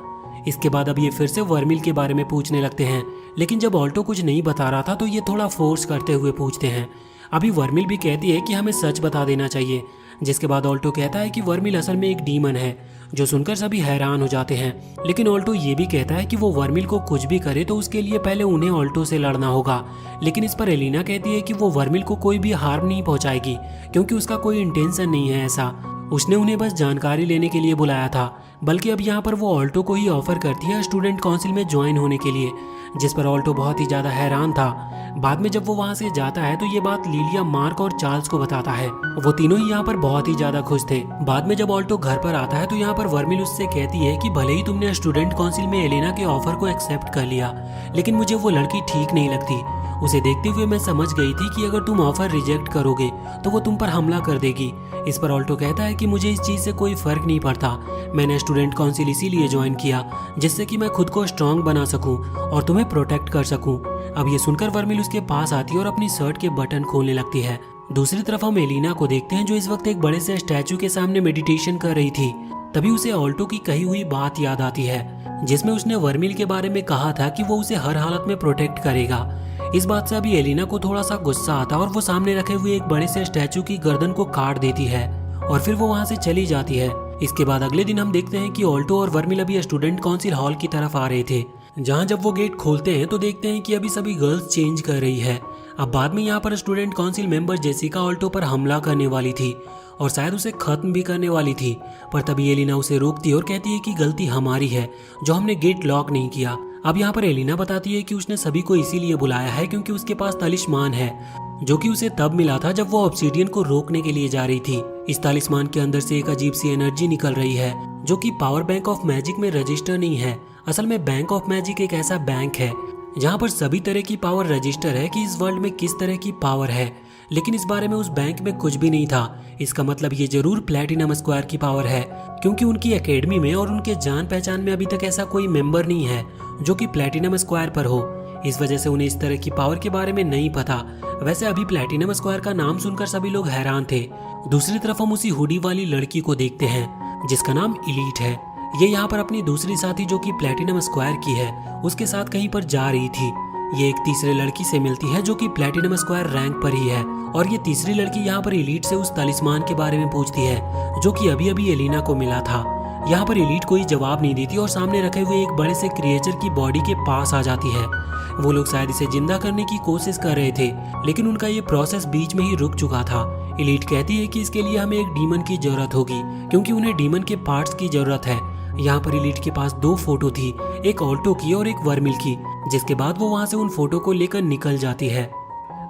इसके बाद अब ये फिर से वर्मिल के बारे में पूछने लगते हैं, लेकिन जब ऑल्टो कुछ नहीं बता रहा था तो ये थोड़ा फोर्स करते हुए पूछते हैं। अभी वर्मिल भी कहती है कि हमें सच बता देना चाहिए, जिसके बाद ऑल्टो कहता है कि वर्मिल असल में एक डीमन है, जो सुनकर सभी हैरान हो जाते हैं। लेकिन ऑल्टो ये भी कहता है कि वो वर्मिल को कुछ भी करे तो उसके लिए पहले उन्हें ऑल्टो से लड़ना होगा। लेकिन इस पर एलिना कहती है कि वो वर्मिल को कोई भी हार्म नहीं पहुंचाएगी, क्योंकि उसका कोई इंटेंशन नहीं है ऐसा। उसने उन्हें बस जानकारी लेने के लिए बुलाया था। बल्कि अब यहाँ पर वो ऑल्टो को ही ऑफर करती है स्टूडेंट काउंसिल में ज्वाइन होने के लिए, जिस पर ऑल्टो बहुत ही ज्यादा हैरान था। बाद में जब वो वहाँ से जाता है तो ये बात लिलिया, मार्क और चार्ल्स को बताता है। वो तीनों ही यहाँ पर बहुत ही ज्यादा खुश थे। बाद में जब ऑल्टो घर पर आता है तो यहाँ पर वर्मिल उससे कहती है कि भले ही तुमने स्टूडेंट काउंसिल में एलेना के ऑफर को एक्सेप्ट कर लिया, लेकिन मुझे वो लड़की ठीक नहीं लगती। उसे देखते हुए मैं समझ गई थी कि अगर तुम ऑफर रिजेक्ट करोगे तो वो तुम पर हमला कर देगी। इस पर ऑल्टो कहता है कि मुझे इस चीज से कोई फर्क नहीं पड़ता, मैंने स्टूडेंट काउंसिल इसीलिए ज्वाइन किया जिससे कि मैं खुद को स्ट्रांग बना सकूं और तुम्हें प्रोटेक्ट कर सकूं। अब ये सुनकर वर्मिल उसके पास आती है और अपनी शर्ट के बटन खोलने लगती है। दूसरी तरफ हम एलिना को देखते हैं जो इस वक्त एक बड़े से स्टैचू के सामने मेडिटेशन कर रही थी। तभी उसे ऑल्टो की कही हुई बात याद आती है, जिसमें उसने वर्मिल के बारे में कहा था कि वो उसे हर हालत में प्रोटेक्ट करेगा। इस बात से अभी एलिना को थोड़ा सा गुस्सा आता और वो सामने रखे हुए एक बड़े से स्टैचू की गर्दन को काट देती है और फिर वो वहाँ से चली जाती है। इसके बाद अगले दिन हम देखते हैं कि ऑल्टो और वर्मिल अभी स्टूडेंट काउंसिल हॉल की तरफ आ रहे थे, जहाँ जब वो गेट खोलते हैं तो देखते हैं कि अभी सभी गर्ल्स चेंज कर रही है। अब बाद में यहाँ पर student council member Jessica Alto पर हमला करने वाली थी और शायद उसे खत्म भी करने वाली थी, पर तभी एलिना उसे रोकती है और कहती है कि गलती हमारी है जो हमने गेट लॉक नहीं किया। अब यहाँ पर एलिना बताती है कि उसने सभी को इसीलिए बुलाया है क्योंकि उसके पास तलिस्मान है, जो कि उसे तब मिला था जब वो ऑब्सीडियन को रोकने के लिए जा रही थी। इस तलिस्मान के अंदर से एक अजीब सी एनर्जी निकल रही है जो कि पावर बैंक ऑफ मैजिक में रजिस्टर नहीं है। असल में बैंक ऑफ मैजिक एक ऐसा बैंक है जहाँ पर सभी तरह की पावर रजिस्टर है कि इस वर्ल्ड में किस तरह की पावर है, लेकिन इस बारे में उस बैंक में कुछ भी नहीं था। इसका मतलब ये जरूर प्लैटिनम स्क्वायर की पावर है, क्योंकि उनकी एकेडमी में और उनके जान पहचान में अभी तक ऐसा कोई मेंबर नहीं है जो कि प्लैटिनम स्क्वायर पर हो। इस वजह से उन्हें इस तरह की पावर के बारे में नहीं पता। वैसे अभी प्लैटिनम स्क्वायर का नाम सुनकर सभी लोग हैरान थे। दूसरी तरफ हम उसी हुडी वाली लड़की को देखते हैं जिसका नाम इलीट है। ये यहाँ पर अपनी दूसरी साथी जो कि प्लैटिनम स्क्वायर की है उसके साथ कहीं पर जा रही थी। ये एक तीसरे लड़की से मिलती है जो कि प्लैटिनम स्क्वायर रैंक पर ही है, और ये तीसरी लड़की यहाँ पर इलीट से उस तलिस्मान के बारे में पूछती है जो कि अभी अभी एलिना को मिला था। यहाँ पर इलीट कोई जवाब नहीं देती और सामने रखे हुए एक बड़े से क्रिएचर की बॉडी के पास आ जाती है। वो लोग शायद इसे जिंदा करने की कोशिश कर रहे थे, लेकिन उनका ये प्रोसेस बीच में ही रुक चुका था। इलीट कहती है कि इसके लिए हमें एक डीमन की जरूरत होगी, क्योंकि उन्हें डीमन के पार्ट्स की जरूरत है। यहाँ पर इलीट के पास 2 फोटो थी, एक ऑल्टो की और एक वर्मिल की, जिसके बाद वो वहाँ से उन फोटो को लेकर निकल जाती है।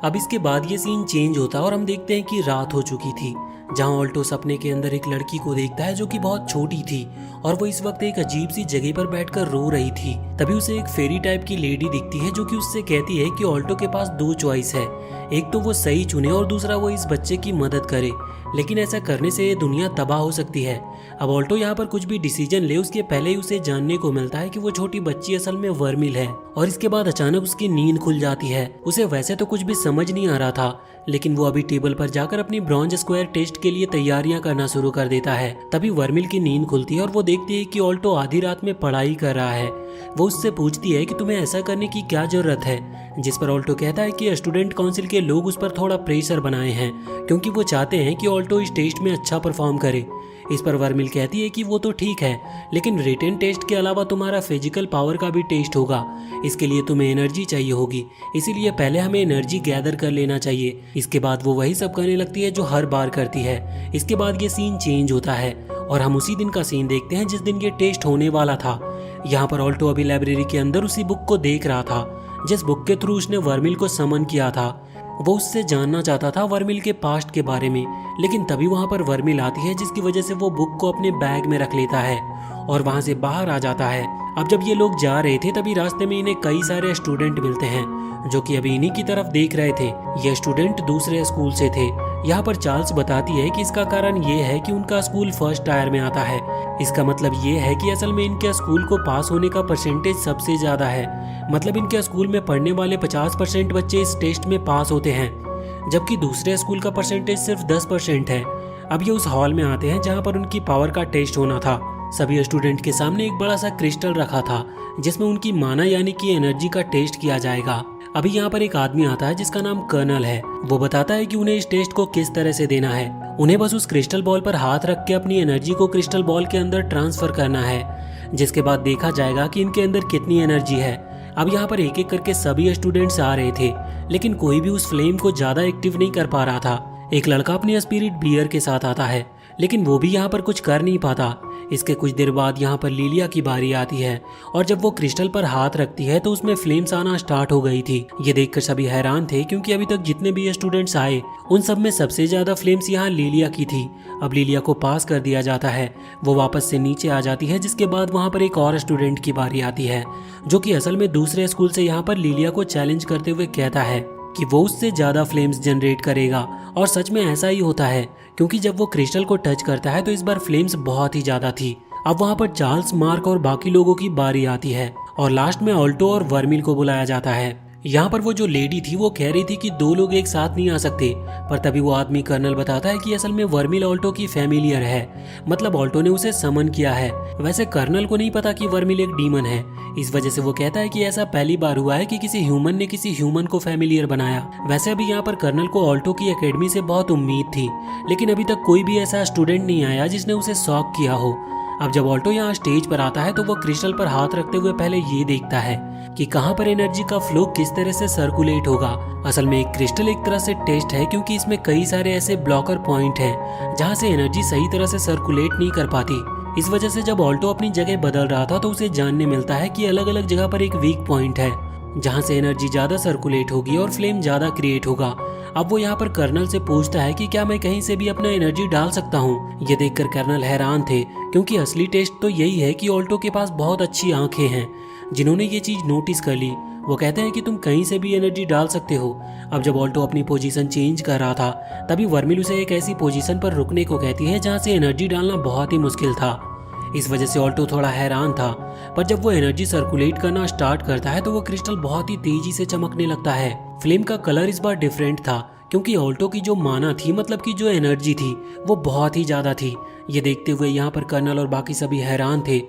अब इसके बाद ये सीन चेंज होता है और हम देखते हैं कि रात हो चुकी थी, जहाँ ऑल्टो सपने के अंदर एक लड़की को देखता है जो कि बहुत छोटी थी और वो इस वक्त एक अजीब सी जगह पर बैठकर रो रही थी। तभी उसे एक फेरी टाइप की लेडी दिखती है जो कि उससे कहती है कि ऑल्टो के पास 2 चॉइस है, एक तो वो सही चुने और दूसरा वो इस बच्चे की मदद करे, लेकिन ऐसा करने से ये दुनिया तबाह हो सकती है। अब ऑल्टो यहाँ पर कुछ भी डिसीजन ले उसके पहले ही उसे जानने को मिलता है कि वो छोटी बच्ची असल में वर्मिल है, और इसके बाद अचानक उसकी नींद खुल जाती है। उसे वैसे तो कुछ भी समझ नहीं आ रहा था, लेकिन वो अभी टेबल पर जाकर अपनी ब्रॉन्ज स्क्वायर टेस्ट के लिए तैयारियां करना शुरू कर देता है। तभी वर्मिल की नींद खुलती है और वो देखती है कि ऑल्टो आधी रात में पढ़ाई कर रहा है। वो उससे पूछती है कि तुम्हें ऐसा करने की क्या जरूरत है, जिस पर ऑल्टो कहता है कि स्टूडेंट काउंसिल के लोग उस पर थोड़ा प्रेशर बनाए हैं, क्योंकि वो चाहते हैं कि ऑल्टो इस टेस्ट में अच्छा परफॉर्म करे। इस पर वर्मिल कहती है कि वो तो ठीक है, लेकिन रिटेन टेस्ट के अलावा तुम्हारा फिजिकल पावर का भी टेस्ट होगा, इसके लिए तुम्हें एनर्जी चाहिए होगी, इसीलिए पहले हमें एनर्जी गैदर कर लेना चाहिए। इसके बाद वो वही सब करने लगती है जो हर बार करती है। इसके बाद ये सीन चेंज होता है और हम उसी दिन का सीन देखते हैं जिस दिन ये टेस्ट होने वाला था। यहाँ पर ऑल्टो अभी लाइब्रेरी के अंदर उसी बुक को देख रहा था जिस बुक के थ्रू उसने वर्मिल को समन किया था। वो उससे जानना चाहता था वर्मिल के पास्ट के बारे में, लेकिन तभी वहाँ पर वर्मिल आती है जिसकी वजह से वो बुक को अपने बैग में रख लेता है और वहाँ से बाहर आ जाता है। अब जब ये लोग जा रहे थे तभी रास्ते में इन्हें कई सारे स्टूडेंट मिलते हैं जो कि अभी इन्हीं की तरफ देख रहे थे। ये स्टूडेंट दूसरे स्कूल से थे। यहाँ पर चार्ल्स बताती है कि इसका कारण ये है कि उनका स्कूल फर्स्ट टायर में आता है। इसका मतलब ये है कि असल में इनके स्कूल को पास होने का परसेंटेज सबसे ज्यादा है। मतलब इनके स्कूल में पढ़ने वाले 50% बच्चे इस टेस्ट में पास होते हैं, जबकि दूसरे स्कूल का परसेंटेज सिर्फ 10% है। अब ये उस हॉल में आते हैं जहाँ पर उनकी पावर का टेस्ट होना था। सभी स्टूडेंट के सामने एक बड़ा सा क्रिस्टल रखा था जिसमें उनकी माना यानी कि एनर्जी का टेस्ट किया जाएगा। अभी यहाँ पर एक आदमी आता है जिसका नाम कर्नल है। वो बताता है कि उन्हें इस टेस्ट को किस तरह से देना है। उन्हें बस उस क्रिस्टल बॉल पर हाथ रख के अपनी एनर्जी को क्रिस्टल बॉल के अंदर ट्रांसफर करना है, जिसके बाद देखा जाएगा कि इनके अंदर कितनी एनर्जी है। अब यहाँ पर एक एक करके सभी स्टूडेंट्स आ रहे थे, लेकिन कोई भी उस फ्लेम को ज्यादा एक्टिव नहीं कर पा रहा था। एक लड़का अपनी स्पिरिट बियर के साथ आता है, लेकिन वो भी यहाँ पर कुछ कर नहीं पाता। इसके कुछ देर बाद यहाँ पर लिलिया की बारी आती है और जब वो क्रिस्टल पर हाथ रखती है तो उसमें फ्लेम्स आना स्टार्ट हो गई थी। ये देखकर सभी हैरान थे क्योंकि अभी तक जितने भी स्टूडेंट्स आए उन सब में सबसे ज्यादा फ्लेम्स यहाँ लिलिया की थी। अब लिलिया को पास कर दिया जाता है, वो वापस से नीचे आ जाती है, जिसके बाद वहाँ पर एक और स्टूडेंट की बारी आती है जो कि असल में दूसरे स्कूल से यहाँ पर लिलिया को चैलेंज करते हुए कहता है कि वो उससे ज्यादा फ्लेम्स जनरेट करेगा। और सच में ऐसा ही होता है क्योंकि जब वो क्रिस्टल को टच करता है तो इस बार फ्लेम्स बहुत ही ज्यादा थी। अब वहाँ पर चार्ल्स, मार्क और बाकी लोगों की बारी आती है और लास्ट में ऑल्टो और वर्मिल को बुलाया जाता है। यहाँ पर वो जो लेडी थी वो कह रही थी कि दो लोग एक साथ नहीं आ सकते, पर तभी वो आदमी कर्नल बताता है कि असल में वर्मिल ऑल्टो की फैमिलियर है, मतलब ऑल्टो ने उसे समन किया है। वैसे कर्नल को नहीं पता कि वर्मिल एक डीमन है। इस वजह से वो कहता है कि ऐसा पहली बार हुआ है कि किसी ह्यूमन ने किसी ह्यूमन को फैमिलियर बनाया। वैसे अभी यहाँ पर कर्नल को ऑल्टो की एकेडमी से बहुत उम्मीद थी, लेकिन अभी तक कोई भी ऐसा स्टूडेंट नहीं आया जिसने उसे शॉक किया हो। अब जब ऑल्टो यहाँ स्टेज पर आता है तो वो क्रिस्टल पर हाथ रखते हुए पहले ये देखता है कि कहाँ पर एनर्जी का फ्लो किस तरह से सर्कुलेट होगा। असल में एक क्रिस्टल एक तरह से टेस्ट है क्योंकि इसमें कई सारे ऐसे ब्लॉकर पॉइंट हैं जहाँ से एनर्जी सही तरह से सर्कुलेट नहीं कर पाती। इस वजह से जब ऑल्टो अपनी जगह बदल रहा था तो उसे जानने मिलता है कि अलग अलग जगह पर एक वीक पॉइंट है जहाँ से एनर्जी ज्यादा सर्कुलेट होगी और फ्लेम ज्यादा क्रिएट होगा। अब वो यहाँ पर कर्नल से पूछता है कि क्या मैं कहीं से भी अपना एनर्जी डाल सकता हूँ। ये देखकर कर्नल हैरान थे क्योंकि असली टेस्ट तो यही है कि ऑल्टो के पास बहुत अच्छी आंखें हैं जिन्होंने ये चीज नोटिस कर ली। वो कहते हैं कि तुम कहीं से भी एनर्जी डाल सकते हो। अब जब ऑल्टो अपनी पोजीशन चेंज कर रहा था तभी वर्मिल उसे एक ऐसी पोजीशन पर रुकने को कहती है जहाँ से एनर्जी डालना बहुत ही मुश्किल था। इस वजह से ऑल्टो थोड़ा हैरान था, पर जब वो एनर्जी सर्कुलेट करना स्टार्ट करता है तो वो क्रिस्टल बहुत ही तेजी से चमकने लगता है। फ्लेम का कलर इस बार डिफरेंट था क्योंकि ऑल्टो की जो माना थी, मतलब की जो एनर्जी थी, वो बहुत ही ज्यादा थी। ये देखते हुए यहाँ पर कर्नल और बाकी सभी हैरान थे।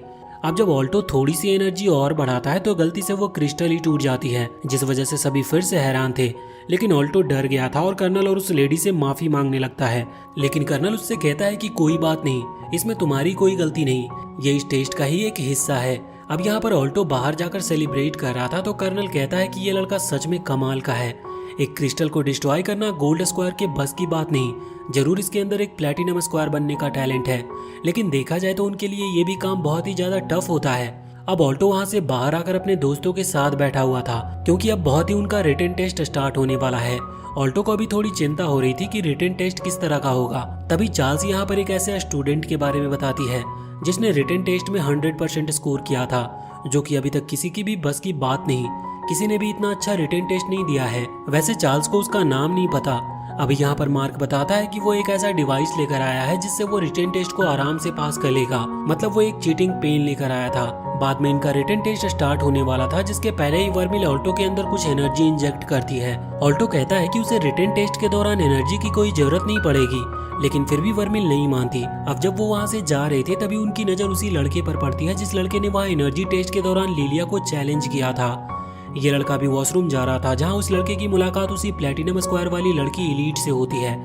अब जब ऑल्टो थोड़ी सी एनर्जी और बढ़ाता है तो गलती से वो क्रिस्टल ही टूट जाती है, जिस वजह से सभी फिर से हैरान थे। लेकिन ऑल्टो डर गया था और कर्नल और उस लेडी से माफी मांगने लगता है, लेकिन कर्नल उससे कहता है कि कोई बात नहीं, इसमें तुम्हारी कोई गलती नहीं, ये इस टेस्ट का ही एक हिस्सा है। अब यहाँ पर ऑल्टो बाहर जाकर सेलिब्रेट कर रहा था तो कर्नल कहता है कि ये लड़का सच में कमाल का है। एक क्रिस्टल को डिस्ट्रॉय करना गोल्ड स्क्वायर के बस की बात नहीं, जरूर इसके अंदर एक प्लैटिनम स्क्वायर बनने का टैलेंट है, लेकिन देखा जाए तो उनके लिए ये भी काम बहुत ही ज्यादा टफ होता है। अब ऑल्टो वहाँ से बाहर आकर अपने दोस्तों के साथ बैठा हुआ था क्योंकि अब बहुत ही उनका रिटन टेस्ट स्टार्ट होने वाला है। ऑल्टो को अभी थोड़ी चिंता हो रही थी कि रिटन टेस्ट किस तरह का होगा। तभी चार्ल्स यहाँ पर एक ऐसे स्टूडेंट के बारे में बताती है जिसने रिटन टेस्ट में 100% स्कोर किया था, जो कि अभी तक किसी की भी बस की बात नहीं, किसी ने भी इतना अच्छा रिटन टेस्ट नहीं दिया है। वैसे चार्ल्स को उसका नाम नहीं पता। अभी यहाँ पर मार्क बताता है कि वो एक ऐसा डिवाइस लेकर आया है जिससे वो रिटन टेस्ट को आराम से पास कर लेगा, मतलब वो एक चीटिंग पेन लेकर आया था। बाद में इनका रिटन टेस्ट स्टार्ट होने वाला था, जिसके पहले ही वर्मिल ऑल्टो के अंदर कुछ एनर्जी इंजेक्ट करती है। ऑल्टो कहता है कि उसे रिटन टेस्ट के दौरान एनर्जी की कोई जरूरत नहीं पड़ेगी, लेकिन फिर भी वर्मिल नहीं मानती। अब जब वो वहाँ से जा रहे थे तभी उनकी नजर उसी लड़के पर पड़ती है जिस लड़के ने वहाँ एनर्जी टेस्ट के दौरान लिलिया को चैलेंज किया था। ये लड़का भी वॉशरूम जा रहा था जहाँ उस लड़के की मुलाकात उसी प्लैटिनम स्क्वायर वाली लड़की एलीट से होती है।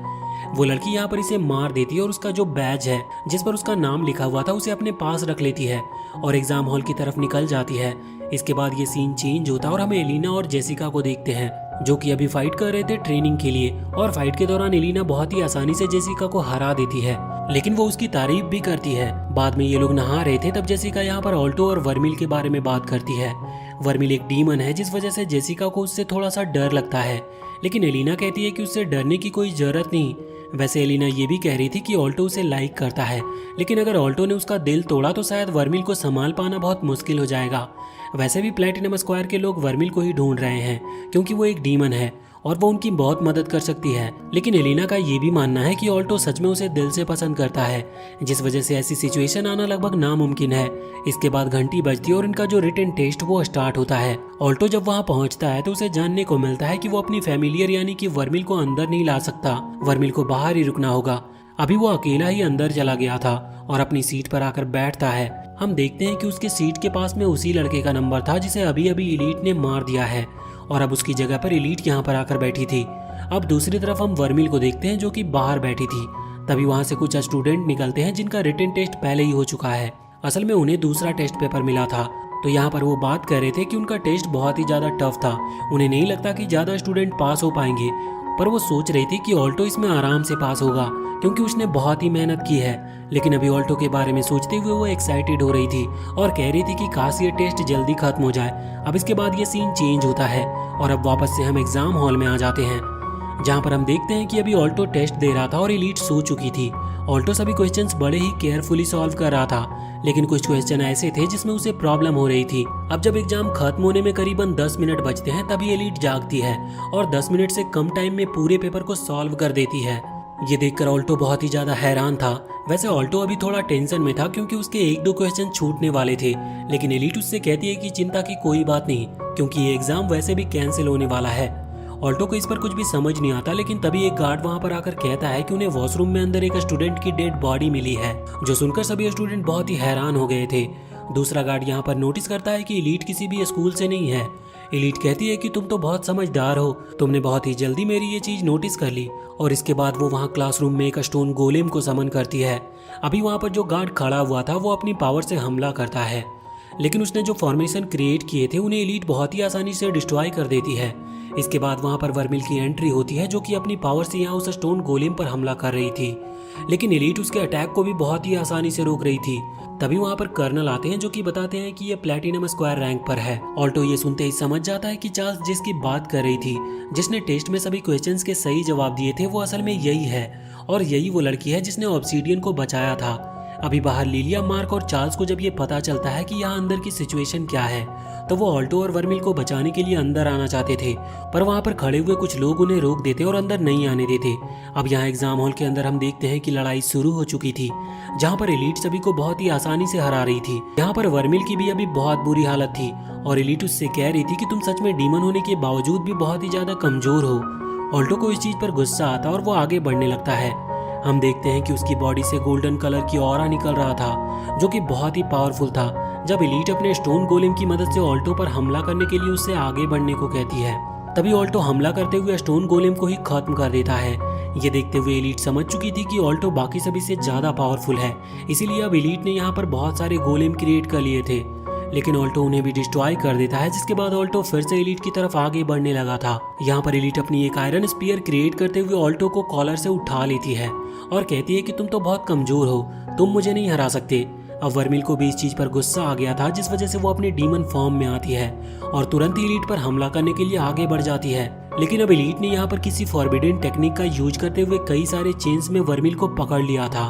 वो लड़की यहाँ पर इसे मार देती है और उसका जो बैज है जिस पर उसका नाम लिखा हुआ था उसे अपने पास रख लेती है और एग्जाम हॉल की तरफ निकल जाती है। इसके बाद ये सीन चेंज होता है और हमें एलिना और जेसिका को देखते हैं जो कि अभी फाइट कर रहे थे ट्रेनिंग के लिए, और फाइट के दौरान एलिना बहुत ही आसानी से जेसिका को हरा देती है, लेकिन वो उसकी तारीफ भी करती है। बाद में ये लोग नहा रहे थे तब जेसिका यहाँ पर ऑल्टो और वर्मिल के बारे में बात करती है। वर्मिल एक डीमन है जिस वजह से जेसिका को उससे थोड़ा सा डर लगता है, लेकिन एलिना कहती है कि उससे डरने की कोई जरूरत नहीं। वैसे एलिना ये भी कह रही थी कि ऑल्टो उसे लाइक करता है, लेकिन अगर ऑल्टो ने उसका दिल तोड़ा तो शायद वर्मिल को संभाल पाना बहुत मुश्किल हो जाएगा। वैसे भी प्लैटिनम स्क्वायर के लोग वर्मिल को ही ढूंढ रहे हैं क्योंकि वो एक डीमन है और वो उनकी बहुत मदद कर सकती है। लेकिन एलिना का ये भी मानना है कि ऑल्टो सच में उसे दिल से पसंद करता है, जिस वजह से ऐसी सिचुएशन आना लगभग नामुमकिन है। इसके बाद घंटी बजती है और इनका जो रिटन टेस्ट वो स्टार्ट होता है। ऑल्टो जब वहाँ पहुँचता है तो उसे जानने को मिलता है कि वो अपनी फैमिलियर यानी कि वर्मिल को अंदर नहीं ला सकता, वर्मिल को बाहर ही रुकना होगा। अभी वो अकेला ही अंदर चला गया था और अपनी सीट पर आकर बैठता है। हम देखते हैं कि उसके सीट के पास में उसी लड़के का नंबर था जिसे अभी अभी एलीट ने मार दिया है और अब उसकी जगह पर एलीट यहाँ पर आकर बैठी थी। अब दूसरी तरफ हम वर्मिल को देखते हैं जो कि बाहर बैठी थी। तभी वहाँ से कुछ स्टूडेंट निकलते हैं जिनका रिटन टेस्ट पहले ही हो चुका है। असल में उन्हें दूसरा टेस्ट पेपर मिला था, तो यहाँ पर वो बात कर रहे थे कि उनका टेस्ट बहुत ही ज्यादा टफ था। उन्हें नहीं लगता कि ज्यादा स्टूडेंट पास हो पाएंगे, पर वो सोच रही थी कि ऑल्टो इसमें आराम से पास होगा क्योंकि उसने बहुत ही मेहनत की है। लेकिन अभी ऑल्टो के बारे में सोचते हुए वो एक्साइटेड हो रही थी और कह रही थी कि काश ये टेस्ट जल्दी खत्म हो जाए। अब इसके बाद ये सीन चेंज होता है और अब वापस से हम एग्जाम हॉल में आ जाते हैं, जहाँ पर हम देखते हैं कि अभी ऑल्टो टेस्ट दे रहा था और एलीट सो चुकी थी। ऑल्टो सभी क्वेश्चंस बड़े ही केयरफुली सॉल्व कर रहा था, लेकिन कुछ क्वेश्चन ऐसे थे जिसमें उसे प्रॉब्लम हो रही थी। अब जब एग्जाम खत्म होने में करीबन 10 मिनट बचते हैं तभी एलीट जागती है और 10 मिनट से कम टाइम में पूरे पेपर को सॉल्व कर देती है। ये देखकर ऑल्टो बहुत ही ज्यादा हैरान था। वैसे ऑल्टो अभी थोड़ा टेंशन में था क्योंकि उसके 1-2 क्वेश्चन छूटने वाले थे, लेकिन एलीट उससे कहती है कि चिंता की कोई बात नहीं क्योंकि ये एग्जाम वैसे भी कैंसिल होने वाला है। ऑल्टो को इस पर कुछ भी समझ नहीं आता, लेकिन तभी एक गार्ड वहां पर आकर कहता है कि उन्हें वॉशरूम में अंदर एक स्टूडेंट की डेड बॉडी मिली है, जो सुनकर सभी स्टूडेंट बहुत ही हैरान हो गए थे। दूसरा गार्ड यहाँ पर नोटिस करता है कि एलीट किसी भी स्कूल से नहीं है। एलीट कहती है कि तुम तो बहुत समझदार हो, तुमने बहुत ही जल्दी मेरी ये चीज नोटिस कर ली। और इसके बाद वो वहाँ क्लासरूम में एक स्टोन गोलेम को समन करती है। अभी वहाँ पर जो गार्ड खड़ा हुआ था वो अपनी पावर से हमला करता है, लेकिन उसने जो फॉर्मेशन क्रिएट किए थे उन्हें एलीट बहुत ही आसानी से डिस्ट्रॉय कर देती है। इसके बाद वहां पर वर्मिल की एंट्री होती है जो कि अपनी पावर से यहाँ उस स्टोन गोलेम पर हमला कर रही थी, लेकिन एलीट उसके अटैक को भी बहुत ही आसानी से रोक रही थी। तभी वहां पर कर्नल आते हैं जो कि बताते हैं कि ये प्लैटिनम स्क्वायर रैंक पर है। ऑल्टो ये सुनते ही समझ जाता है कि चार्ल्स जिसकी बात कर रही थी, जिसने टेस्ट में सभी क्वेश्चंस के सही जवाब दिए थे, वो असल में यही है और यही वो लड़की है जिसने ऑब्सीडियन को बचाया था। अभी बाहर लिलिया, मार्क और चार्ल्स को जब ये पता चलता है कि यहाँ अंदर की सिचुएशन क्या है, तो वो ऑल्टो और वर्मिल को बचाने के लिए अंदर आना चाहते थे, पर वहाँ पर खड़े हुए कुछ लोग उन्हें रोक देते और अंदर नहीं आने देते। अब यहाँ एग्जाम हॉल के अंदर हम देखते हैं कि लड़ाई शुरू हो चुकी थी, जहाँ पर एलीट सभी को बहुत ही आसानी से हरा रही थी। यहाँ पर वर्मिल की भी अभी बहुत बुरी हालत थी और एलीट उससे कह रही थी कि तुम सच में डीमन होने के बावजूद भी बहुत ही ज्यादा कमजोर हो। ऑल्टो को इस चीज पर गुस्सा आता और वो आगे बढ़ने लगता है। हम देखते हैं कि उसकी बॉडी से गोल्डन कलर की ऑरा निकल रहा था जो कि बहुत ही पावरफुल था। जब एलीट अपने स्टोन गोलेम की मदद से ऑल्टो पर हमला करने के लिए उससे आगे बढ़ने को कहती है, तभी ऑल्टो हमला करते हुए स्टोन गोलेम को ही खत्म कर देता है। ये देखते हुए एलीट समझ चुकी थी कि ऑल्टो बाकी सभी से ज्यादा पावरफुल है, इसीलिए अब एलीट ने यहाँ पर बहुत सारे गोलेम क्रिएट कर लिए थे, लेकिन ऑल्टो उन्हें भी डिस्ट्रॉय कर देता है, जिसके बाद ऑल्टो फिर से एलीट की तरफ आगे बढ़ने लगा था। यहाँ पर एलीट अपनी एक आयरन स्पीयर क्रिएट करते हुए ऑल्टो को कॉलर से उठा लेती है और कहती है कि तुम तो बहुत कमजोर हो, तुम मुझे नहीं हरा सकते। अब वर्मिल को भी इस चीज पर गुस्सा आ गया था, जिस वजह से वो अपने डीमन फॉर्म में आती है और तुरंत ही एलीट पर हमला करने के लिए आगे बढ़ जाती है। लेकिन अब एलीट ने यहाँ पर किसी फॉरबिडन टेक्निक का यूज करते हुए कई सारे चेन्स में वर्मिल को पकड़ लिया था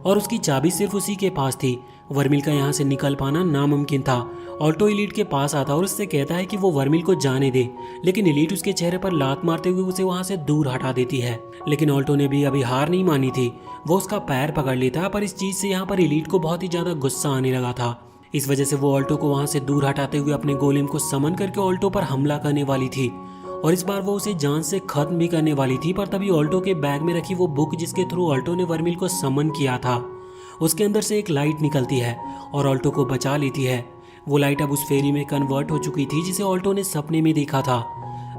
और उसकी चाबी सिर्फ उसी के पास थी। वर्मिल का यहाँ से निकल पाना नामुमकिन था। ऑल्टो एलीट के पास आता और उससे कहता है कि वो वर्मिल को जाने दे, लेकिन एलीट उसके चेहरे पर लात मारते हुए उसे वहाँ से दूर हटा देती है। लेकिन ऑल्टो ने भी अभी हार नहीं मानी थी, वो उसका पैर पकड़ लेता, पर इस चीज से यहाँ पर एलीट को बहुत ही ज्यादा गुस्सा आने लगा था। इस वजह से वो ऑल्टो को वहाँ से दूर हटाते हुए अपने गोलेम को समन करके ऑल्टो पर हमला करने वाली थी और इस बार वो उसे जान से खत्म भी करने वाली थी। पर तभी ऑल्टो के बैग में रखी वो बुक जिसके थ्रू ऑल्टो ने वर्मिल को समन किया था, उसके अंदर से एक लाइट निकलती है और ऑल्टो को बचा लेती है। वो लाइट अब उस फेरी में कन्वर्ट हो चुकी थी जिसे ऑल्टो ने सपने में देखा था।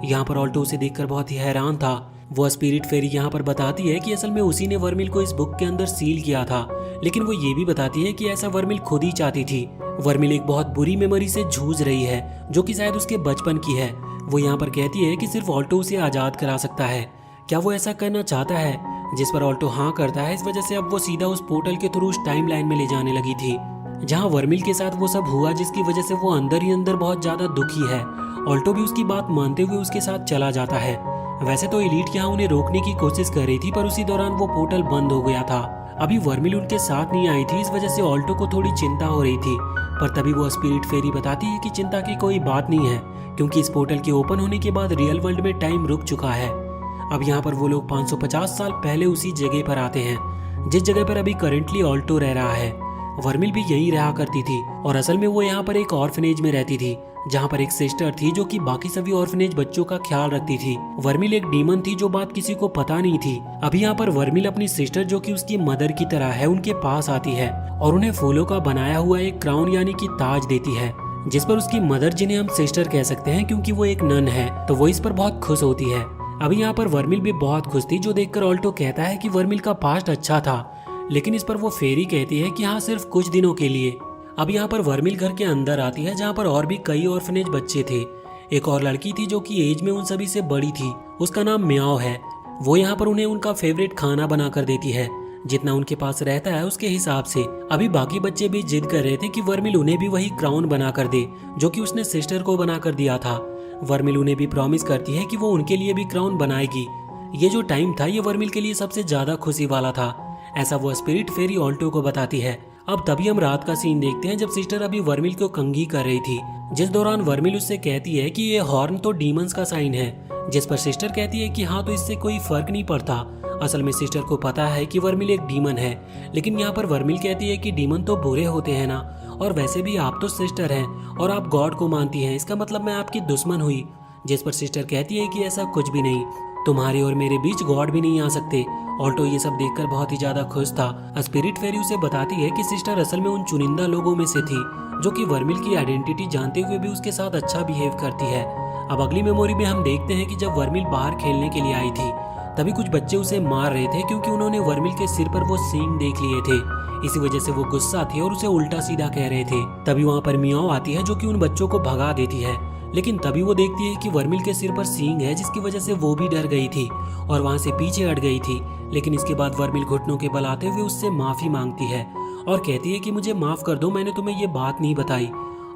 यहाँ पर ऑल्टो उसे देखकर बहुत ही हैरान था। वो स्पिरिट फेरी यहाँ पर बताती है कि असल में उसी ने वर्मिल को इस बुक के अंदर सील किया था, लेकिन वो ये भी बताती है कि ऐसा वर्मिल खुद ही चाहती थी। वर्मिल एक बहुत बुरी मेमोरी से जूझ रही है जो कि शायद उसके बचपन की है। वो यहाँ पर कहती है कि सिर्फ ऑल्टो उसे आजाद करा सकता है। क्या वो ऐसा करना चाहता है? जिस पर ऑल्टो हाँ करता है। इस वजह से अब वो सीधा उस पोर्टल के थ्रू उस टाइम लाइन में ले जाने लगी थी जहाँ वर्मिल के साथ वो सब हुआ जिसकी वजह से वो अंदर ही अंदर बहुत ज्यादा दुखी है। ऑल्टो भी उसकी बात मानते हुए उसके साथ चला जाता है। वैसे तो एलीट यहाँ उन्हें रोकने की कोशिश कर रही थी, पर उसी दौरान वो पोर्टल बंद हो गया था। अभी वर्मिल उनके साथ नहीं आई थी, इस वजह से ऑल्टो को थोड़ी चिंता हो रही थी। पर तभी वो स्पिरिट फेरी बताती है कि चिंता की कोई बात नहीं है, क्योंकि इस पोर्टल के ओपन होने के बाद रियल वर्ल्ड में टाइम रुक चुका है। अब यहाँ पर वो लोग 550 साल पहले उसी जगह पर आते हैं जिस जगह पर अभी करंटली ऑल्टो रह रहा है। वर्मिल भी यही रहा करती थी और असल में वो यहाँ पर एक ऑर्फनेज में रहती थी, जहाँ पर एक सिस्टर थी जो कि बाकी सभी ऑर्फनेज बच्चों का ख्याल रखती थी। वर्मिल एक डीमन थी जो बात किसी को पता नहीं थी। अभी यहाँ पर वर्मिल अपनी सिस्टर जो कि उसकी मदर की तरह है उनके पास आती है और उन्हें फूलों का बनाया हुआ एक क्राउन यानी कि ताज देती है, जिस पर उसकी मदर, जिन्हें हम सिस्टर कह सकते हैं क्योंकि वो एक नन है, तो वो इस पर बहुत खुश होती है। अभी यहाँ पर वर्मिल भी बहुत खुश थी, जो देखकर ऑल्टो कहता है कि वर्मिल का पास्ट अच्छा था, लेकिन इस पर वो फेरी कहती है कि हाँ सिर्फ कुछ दिनों के लिए। अब यहाँ पर वर्मिल घर के अंदर आती है, जहाँ पर और भी कई ऑर्फनेज बच्चे थे। एक और लड़की थी जो कि एज में उन सभी से बड़ी थी, उसका नाम म्याओ है। वो यहाँ पर उन्हें उनका फेवरेट खाना बना कर देती है, जितना उनके पास रहता है उसके हिसाब से। अभी बाकी बच्चे भी जिद कर रहे थे कि वर्मिल उन्हें भी वही क्राउन बना कर दे जो कि उसने सिस्टर को बना कर दिया था। वर्मिल उन्हें भी प्रॉमिस करती है कि वो उनके लिए भी क्राउन बनाएगी। ये जो टाइम था ये वर्मिल के लिए सबसे ज्यादा खुशी वाला था, ऐसा वो स्पिरिट फेरी ऑल्टो को बताती है। अब तभी हम रात का सीन देखते हैं जब सिस्टर अभी वर्मिल को कंघी कर रही थी, जिस दौरान वर्मिल उससे कहती है कि ये हॉर्न तो डीमंस का साइन है, जिस पर सिस्टर कहती है कि हाँ तो इससे कोई फर्क नहीं पड़ता। असल में सिस्टर को पता है कि वर्मिल एक डीमन है, लेकिन यहाँ पर वर्मिल कहती है कि डीमन तो बुरे होते हैं ना, और वैसे भी आप तो सिस्टर हैं और आप गॉड को मानती हैं, इसका मतलब मैं आपकी दुश्मन हुई। जिस पर सिस्टर कहती है कि ऐसा कुछ भी नहीं, तुम्हारे और मेरे बीच गॉड भी नहीं आ सकते। ऑल्टो ये सब देखकर बहुत ही ज्यादा खुश था। स्पिरिट फेरी उसे बताती है कि सिस्टर असल में उन चुनिंदा लोगों में से थी जो कि वर्मिल की आइडेंटिटी जानते हुए भी उसके साथ अच्छा बिहेव करती है। अब अगली मेमोरी में हम देखते हैं कि जब वर्मिल बाहर खेलने के लिए आई थी, तभी कुछ बच्चे उसे मार रहे थे क्योंकि उन्होंने वर्मिल के सिर पर वो सींग देख लिए थे। इसी वजह से वो गुस्सा थे और उसे उल्टा सीधा कह रहे थे। तभी वहाँ पर मियाओ आती है जो कि उन बच्चों को भगा देती है, लेकिन तभी वो देखती है कि वर्मिल के सिर पर सींग है, जिसकी वजह से वो भी डर गई थी और वहाँ से पीछे हट गई थी। लेकिन इसके बाद वर्मिल घुटनों के बल आते हुए उससे माफी मांगती है और कहती है कि मुझे माफ कर दो, मैंने तुम्हें ये बात नहीं बताई।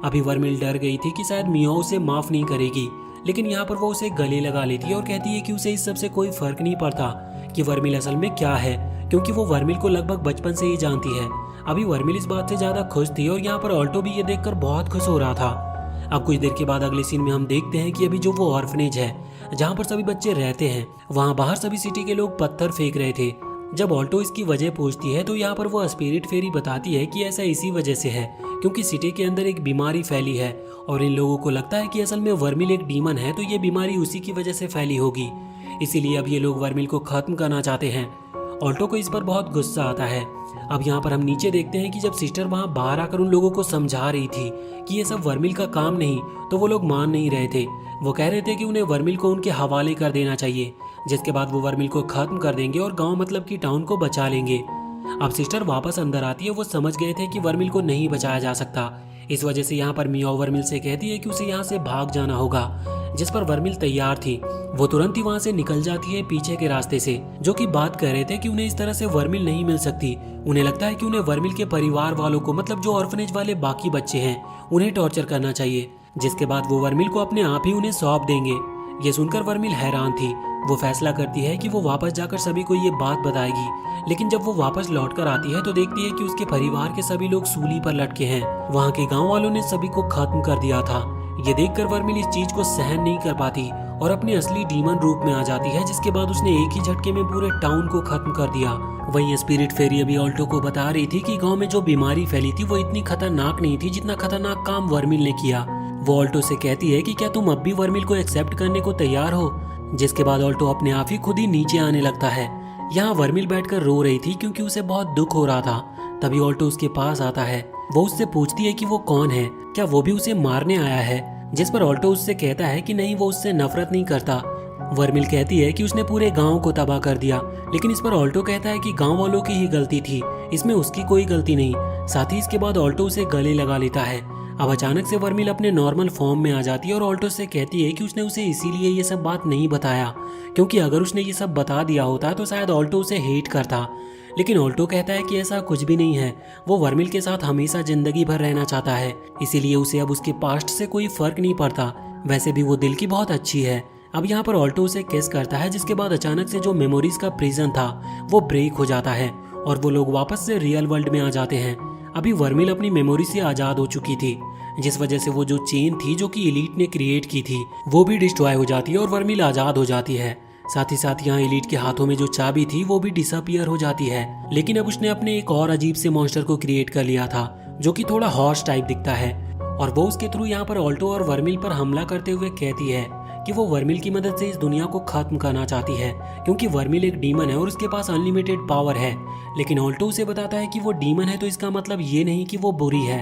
अभी वर्मिल डर गई थी कि शायद मियाओ उसे माफ नहीं करेगी, लेकिन यहाँ पर वो उसे गले लगा लेती है और कहती है कि उसे इस सब से कोई फर्क नहीं पड़ता कि वर्मिल असल में क्या है, क्योंकि वो वर्मिल को लगभग बचपन से ही जानती है। अभी वर्मिल इस बात से ज्यादा खुश थी और यहाँ पर ऑल्टो भी ये देखकर बहुत खुश हो रहा था। अब कुछ देर के बाद अगले सीन में हम देखते हैं कि अभी जो वो ऑर्फनेज है जहाँ पर सभी बच्चे रहते हैं, वहाँ बाहर सभी सिटी के लोग पत्थर फेंक रहे थे। जब ऑल्टो इसकी वजह पूछती है तो यहाँ पर वो स्पिरिट फेरी बताती है कि ऐसा इसी वजह से है क्योंकि सिटी के अंदर एक बीमारी फैली है और इन लोगों को लगता है कि असल में वर्मिल एक डीमन है, तो ये बीमारी उसी की वजह से फैली होगी, इसीलिए अब ये लोग वर्मिल को खत्म करना चाहते हैं। ऑल्टो को इस पर बहुत गुस्सा आता है। अब यहाँ पर हम नीचे देखते हैं कि जब सिस्टर वहाँ बाहर आकर उन लोगों को समझा रही थी कि ये सब वर्मिल का काम नहीं, तो वो लोग मान नहीं रहे थे। वो कह रहे थे कि उन्हें वर्मिल को उनके हवाले कर देना चाहिए, जिसके बाद वो वर्मिल को खत्म कर देंगे और गांव मतलब कि टाउन को बचा लेंगे। अब सिस्टर वापस अंदर आती है। वो समझ गए थे कि वर्मिल को नहीं बचाया जा सकता, इस वजह से यहाँ पर मियाओ वर्मिल से कहती है कि उसे यहाँ से भाग जाना होगा, जिस पर वर्मिल तैयार थी। वो तुरंत ही वहाँ से निकल जाती है पीछे के रास्ते से, जो कि बात कर रहे थे कि उन्हें इस तरह से वर्मिल नहीं मिल सकती। उन्हें लगता है कि उन्हें वर्मिल के परिवार वालों को, मतलब जो ऑर्फनेज वाले बाकी बच्चे हैं, उन्हें टॉर्चर करना चाहिए, जिसके बाद वो वर्मिल को अपने आप ही उन्हें सौंप देंगे। ये सुनकर वर्मिल हैरान थी। वो फैसला करती है कि वो वापस जाकर सभी को ये बात बताएगी, लेकिन जब वो वापस लौट कर आती है तो देखती है कि उसके परिवार के सभी लोग सूली पर लटके हैं। वहाँ के गाँव वालों ने सभी को खत्म कर दिया था। ये देखकर वर्मिल इस चीज को सहन नहीं कर पाती और अपने असली डीमन रूप में आ जाती है, जिसके बाद उसने एक ही झटके में पूरे टाउन को खत्म कर दिया। वहीं स्पिरिट फेरी अभी ऑल्टो को बता रही थी कि गांव में जो बीमारी फैली थी वो इतनी खतरनाक नहीं थी जितना खतरनाक काम वर्मिल ने किया। वो ऑल्टो से कहती है कि क्या तुम अब भी वर्मिल को एक्सेप्ट करने को तैयार हो, जिसके बाद ऑल्टो अपने आप ही खुद ही नीचे आने लगता है। यहाँ वर्मिल बैठकर रो रही थी क्योंकि उसे बहुत दुख हो रहा था। तभी ऑल्टो उसके पास आता है। वो उससे पूछती है कि वो कौन है, क्या वो भी उसे मारने आया है, जिस पर ऑल्टो उससे कहता है कि नहीं, वो उससे नफरत नहीं करता। वर्मिल कहती है कि उसने पूरे गांव को तबाह कर दिया, लेकिन इस पर ऑल्टो कहता है कि गांव वालों की ही गलती थी, इसमें उसकी कोई गलती नहीं। साथ ही इसके बाद ऑल्टो उसे गले लगा लेता है। अब अचानक से वर्मिल अपने नॉर्मल फॉर्म में आ जाती है और ऑल्टो से कहती है कि उसने उसे इसीलिए ये सब बात नहीं बताया क्योंकि अगर उसने ये सब बता दिया होता तो शायद ऑल्टो उसे हेट करता। लेकिन ऑल्टो कहता है कि ऐसा कुछ भी नहीं है, वो वर्मिल के साथ हमेशा जिंदगी भर रहना चाहता है, इसीलिए उसे अब उसके पास्ट से कोई फर्क नहीं पड़ता। वैसे भी वो दिल की बहुत अच्छी है। अब यहाँ पर ऑल्टो उसे किस करता है, जिसके बाद अचानक से जो मेमोरीज का प्रिजन था वो ब्रेक हो जाता है और वो लोग वापस से रियल वर्ल्ड में आ जाते हैं। अभी वर्मिल अपनी मेमोरी से आजाद हो चुकी थी, जिस वजह से वो जो चेन थी जो कि एलीट ने क्रिएट की थी वो भी डिस्ट्रॉय हो जाती है और वर्मिल आजाद हो जाती है। साथ ही साथ यहाँ एलीट के हाथों में जो चाबी थी वो भी डिसअपियर हो जाती है। लेकिन अब उसने अपने एक और अजीब से मॉन्स्टर को क्रिएट कर लिया था जो कि थोड़ा हॉर्स टाइप दिखता है और वो उसके थ्रू यहाँ पर ऑल्टो और वर्मिल पर हमला करते हुए कहती है कि वो वर्मिल की मदद से इस दुनिया को खत्म करना चाहती है क्योंकि वर्मिल एक डीमन है और उसके पास अनलिमिटेड पावर है। लेकिन ऑल्टो उसे बताता है कि वो डीमन है तो इसका मतलब ये नहीं कि वो बुरी है।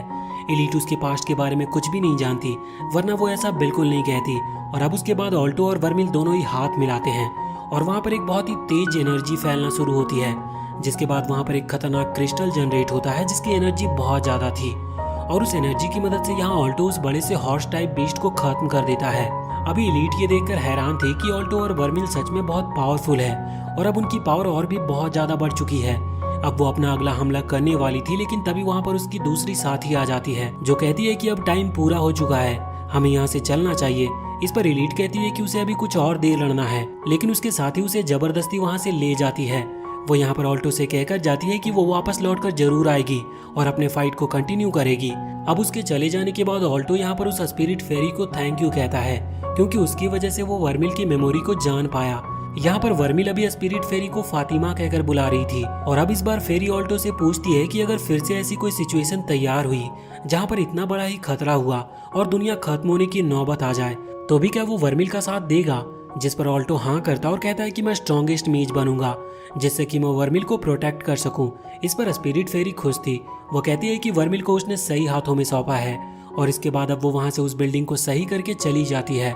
एलीट उसके पास्ट के बारे में कुछ भी नहीं जानती, वरना वो ऐसा बिल्कुल नहीं कहती। और अब उसके बाद ऑल्टो और वर्मिल दोनों ही हाथ मिलाते हैं और वहाँ पर एक बहुत ही तेज एनर्जी फैलना शुरू होती है, जिसके बाद वहाँ पर एक खतरनाक क्रिस्टल जनरेट होता है जिसकी एनर्जी बहुत ज्यादा थी और उस एनर्जी की मदद से यहाँ ऑल्टो उस बड़े से हॉर्स टाइप बीस्ट को खत्म कर देता है। अभी एलीट ये देखकर हैरान थे कि ऑल्टो और वर्मिल सच में बहुत पावरफुल है और अब उनकी पावर और भी बहुत ज्यादा बढ़ चुकी है। अब वो अपना अगला हमला करने वाली थी, लेकिन तभी वहाँ पर उसकी दूसरी साथी आ जाती है जो कहती है कि अब टाइम पूरा हो चुका है, हमें यहाँ से चलना चाहिए। इस पर एलीट कहती है कि उसे अभी कुछ और देर लड़ना है, लेकिन उसके साथी उसे जबरदस्ती वहाँ से ले जाती है। वो यहाँ पर ऑल्टो से कहकर जाती है कि वो वापस लौटकर जरूर आएगी और अपने फाइट को कंटिन्यू करेगी। अब उसके चले जाने के बाद ऑल्टो यहाँ पर उस स्पिरिट फेरी को थैंक यू कहता है क्योंकि उसकी वजह से वो वर्मिल की मेमोरी को जान पाया। यहाँ पर वर्मिल अभी स्पिरिट फेरी को फातिमा कहकर बुला रही थी और अब इस बार फेरी ऑल्टो से पूछती है कि अगर फिर से ऐसी कोई सिचुएशन तैयार हुई जहाँ पर इतना बड़ा ही खतरा हुआ और दुनिया खत्म होने की नौबत आ जाए तो भी क्या वो वर्मिल का साथ देगा। जिस पर ऑल्टो हाँ करता और कहता है कि मैं स्ट्रॉन्गेस्ट मेज बनूंगा जिससे कि मैं वर्मिल को प्रोटेक्ट कर सकूं। इस पर स्पिरिट फेरी खुश थी, वो कहती है कि वर्मिल को उसने सही हाथों में सौंपा है और इसके बाद अब वो वहां से उस बिल्डिंग को सही करके चली जाती है।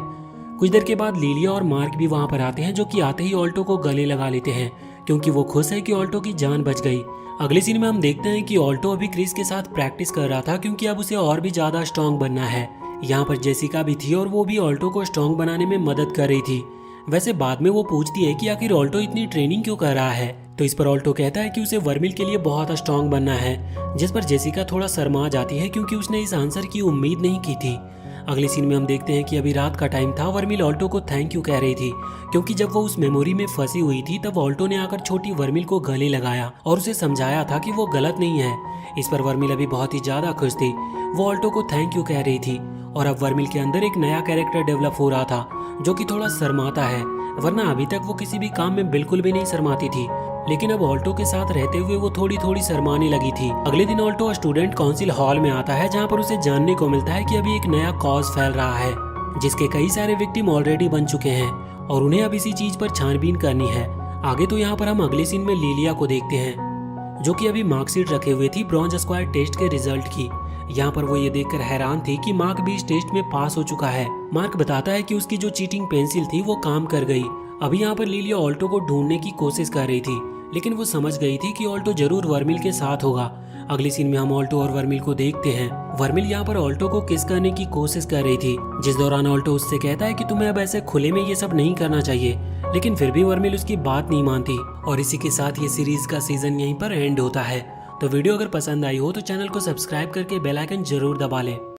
कुछ देर के बाद लिलिया और मार्क भी वहां पर आते हैं जो कि आते ही ऑल्टो को गले लगा लेते हैं क्योंकि वो खुश है कि ऑल्टो की जान बच गई। अगले सीन में हम देखते हैं कि ऑल्टो अभी क्रिस के साथ प्रैक्टिस कर रहा था क्योंकि अब उसे और भी ज्यादा स्ट्रॉन्ग बनना है। यहाँ पर जेसिका भी थी और वो भी ऑल्टो को स्ट्रॉन्ग बनाने में मदद कर रही थी। वैसे बाद में वो पूछती है कि आखिर ऑल्टो इतनी ट्रेनिंग क्यों कर रहा है, तो इस पर ऑल्टो कहता है कि उसे वर्मिल के लिए बहुत स्ट्रॉन्ग बनना है, जिस पर जेसिका थोड़ा शर्मा जाती है क्योंकि उसने इस आंसर की उम्मीद नहीं की थी। अगले सीन में हम देखते हैं कि अभी रात का टाइम था। वर्मिल ऑल्टो को थैंक यू कह रही थी क्योंकि जब वो उस मेमोरी में फंसी हुई थी तब ऑल्टो ने आकर छोटी वर्मिल को गले लगाया और उसे समझाया था कि वो गलत नहीं है। इस पर वर्मिल अभी बहुत ही ज्यादा खुश थी, वो ऑल्टो को थैंक यू कह रही थी और अब वर्मिल के अंदर एक नया कैरेक्टर डेवलप हो रहा था जो कि थोड़ा शर्माता है, वरना अभी तक वो किसी भी काम में बिल्कुल भी नहीं शर्माती थी। लेकिन अब ऑल्टो के साथ रहते हुए वो थोड़ी थोड़ी शर्माने लगी थी। अगले दिन ऑल्टो स्टूडेंट काउंसिल हॉल में आता है जहाँ पर उसे जानने को मिलता है कि अभी एक नया कॉज फैल रहा है जिसके कई सारे विक्टिम ऑलरेडी बन चुके हैं और उन्हें अब इसी चीज पर छानबीन करनी है। आगे तो यहाँ पर हम अगले सीन में लिलिया को देखते हैं जो कि अभी मार्कशीट रखे हुए थी ब्रॉन्ज स्क्वायर टेस्ट के रिजल्ट की। यहाँ पर वो ये देखकर हैरान थी कि मार्क भी इस टेस्ट में पास हो चुका है। मार्क बताता है कि उसकी जो चीटिंग पेंसिल थी वो काम कर गई। अभी यहाँ पर लिलिया ऑल्टो को ढूंढने की कोशिश कर रही थी, लेकिन वो समझ गई थी कि ऑल्टो जरूर वर्मिल के साथ होगा। अगले सीन में हम ऑल्टो और वर्मिल को देखते हैं। वर्मिल यहाँ पर ऑल्टो को किस करने की कोशिश कर रही थी, जिस दौरान ऑल्टो उससे कहता है कि तुम्हें अब ऐसे खुले में ये सब नहीं करना चाहिए, लेकिन फिर भी वर्मिल उसकी बात नहीं मानती। और इसी के साथ ये सीरीज का सीजन यहीं पर एंड होता है। तो वीडियो अगर पसंद आई हो तो चैनल को सब्सक्राइब करके बेल आइकन जरूर दबा लें।